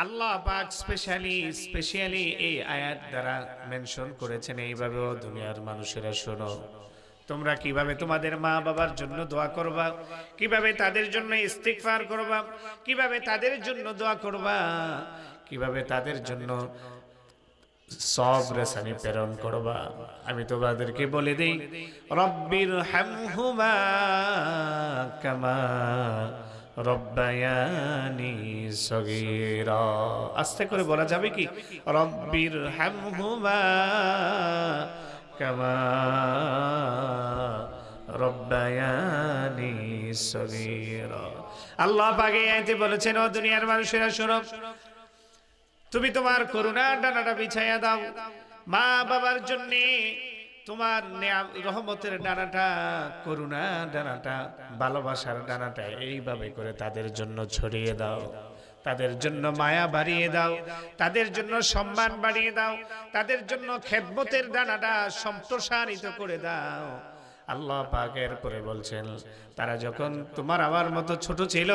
আল্লাহ পাক স্পেশালি এই আয়াত দ্বারা মেনশন করেছেন। এইভাবেও দুনিয়ার মানুষেরা শোনো, তোমরা কিভাবে তোমাদের মা বাবার জন্য দোয়া করবা, কিভাবে তাদের জন্য ইস্তিগফার করবা, কিভাবে তাদের জন্য দোয়া করবা, কিভাবে তাদের জন্য সব রেসানি প্রেরণ করবা। আমি তোমাদেরকে বলে দিই, রব্বির হামহুমা কামা রব্বায়ানি সগীরা। আস্তে করে বলা যাবে কি? রব্বির হামহুমা কামা রব্বায়ানি সগীরা। আল্লাহ পাক এই আয়াতে বলেছেন, ও দুনিয়ার মানুষেরা শোনো, তুমি তোমার করুণার ডানাটা বিছাইয়া দাও মা বাবার জন্য, তোমার রহমতের ডানাটা, করুণার ডানাটা, ভালোবাসার ডানাটা এইভাবে করে তাদের জন্য ছড়িয়ে দাও, তাদের জন্য মায়া বাড়িয়ে দাও, তাদের জন্য সম্মান বাড়িয়ে দাও, তাদের জন্য খেদমতের ডানাটা সম্প্রসারিত করে দাও। আল্লাহ পাক এর পরে বলছেন, তারা যখন তোমার আমার মতো ছোট ছিল,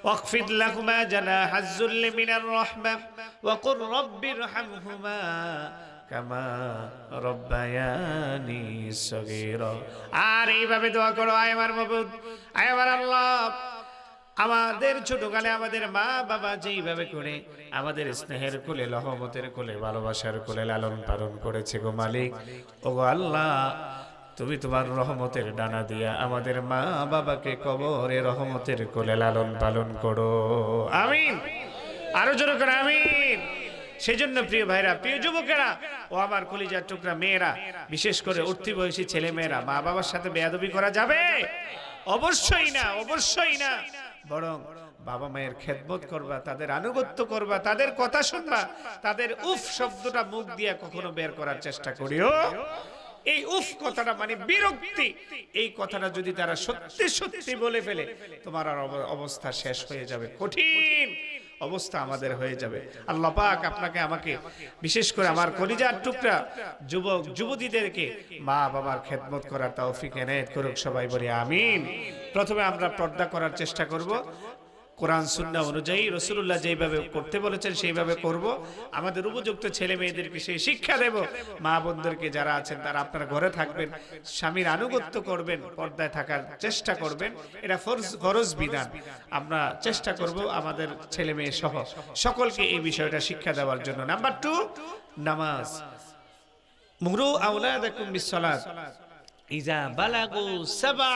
ওয়াকফিদ লাহুমা জানাহাজ যুল্লি মিনার রাহমা ওয়া কুর রাব্বিরহামহুমা কামা রব্বায়ানি সগীরা। আর এইভাবে দোয়া করো, আয় আমার মাবুদ, আয় আমার আল্লাহ, আমাদের ছোটকালে আমাদের মা বাবা যেইভাবে করে আমাদের স্নেহের কোলে, রহমতের কোলে, ভালোবাসার কোলে লালন পালন করেছে গো মালিক, ওগো আল্লাহ, তুমি তোমার রহমতের ডানা দিয়া আমাদের মা বাবাকে কবরে রহমতের কোলে লালন পালন করো। আমিন। আরো জোরে করে আমিন। সেজন্য প্রিয় ভাইরা, প্রিয় যুবকেরা, ও আমার কলিজার টুকরা মেয়েরা, বিশেষ করে উঠতি বয়সী ছেলে মেয়েরা, মা বাবার সাথে বেয়াদবি করা যাবে? অবশ্যই না, অবশ্যই না। বরং বাবা মায়ের খেদমত করবা, তাদের আনুগত্য করবা, তাদের কথা শুনবা, তাদের উফ শব্দটা মুখ দিয়ে কখনো বের করার চেষ্টা করিও। এই উফ কথাটা মানে বিরক্তি, এই কথাটা যদি তারা সত্যি সত্যি বলে ফেলে, তোমার আর অবস্থা শেষ হয়ে যাবে, কঠিন অবস্থা আমাদের হয়ে যাবে। আল্লাহ পাক আপনাকে আমাকে, বিশেষ করে আমার কলিজার টুকরা যুবক যুবতীদেরকে মা বাবার খেদমত করার তৌফিক এনায়েত করুক। সবাই বলি আমিন। প্রথমে আমরা পর্দা করার চেষ্টা করব, কোরআন সুন্নাহ অনুযায়ী রাসূলুল্লাহ যেভাবে করতে বলেছেন সেইভাবে করব। আমাদের উপযুক্ত ছেলে মেয়েদেরকে সেই শিক্ষা দেব। মা বোনদেরকে যারা আছেন তারা আপনার ঘরে থাকবেন, স্বামীর আনুগত্য করবেন, পর্দায় থাকার চেষ্টা করবেন, এটা ফরজ বিধান। আমরা চেষ্টা করব আমাদের ছেলে মেয়ে সহ সকলকে এই বিষয়টা শিক্ষা দেওয়ার জন্য। নাম্বার 2, নামাজ। মুরু আওলাদাকুম বিসসালাত ইজা বালাগু সাবা।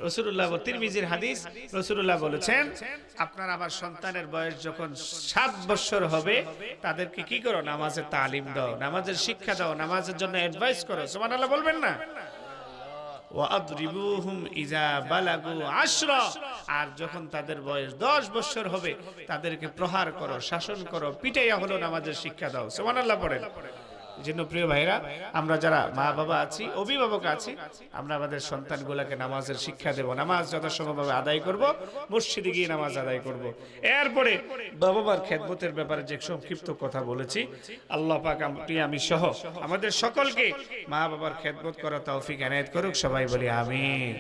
রাসূলুল্লাহ, তিরমিজির হাদিস, রাসূলুল্লাহ বলেছেন, আপনার আমার সন্তানের বয়স যখন 7 বছর হবে, তাদেরকে কি করো? নামাজের তালিম দাও, নামাজের শিক্ষা দাও, নামাজের জন্য অ্যাডভাইস করো। সুবহানাল্লাহ বলবেন না? ওয়াদরিবুহুম ইজা বালাগু 10। আর যখন তাদের বয়স 10 বছর হবে, তাদেরকে প্রহার করো, শাসন করো, পিটাইয়া হলো নামাজের শিক্ষা দাও। সুবহানাল্লাহ পড়েন। জন্য প্রিয় ভাইরা, আমরা যারা মা বাবা আছি, অভিভাবক আছি, আমরা আমাদের সন্তানগুলোকে নামাজের শিক্ষা দেব, নামাজ যথাসময়ভাবে আদায় করব, মসজিদে গিয়ে নামাজ আদায় করব। এরপরে বাবা মার খেদমতের ব্যাপারে যে সংক্ষিপ্ত কথা বলেছি, আল্লাহ পাক আপনি আমি সহ আমাদের সকলকে মা বাবার খেদমত করার তৌফিক এনায়েত করুক। সবাই বলি আমিন।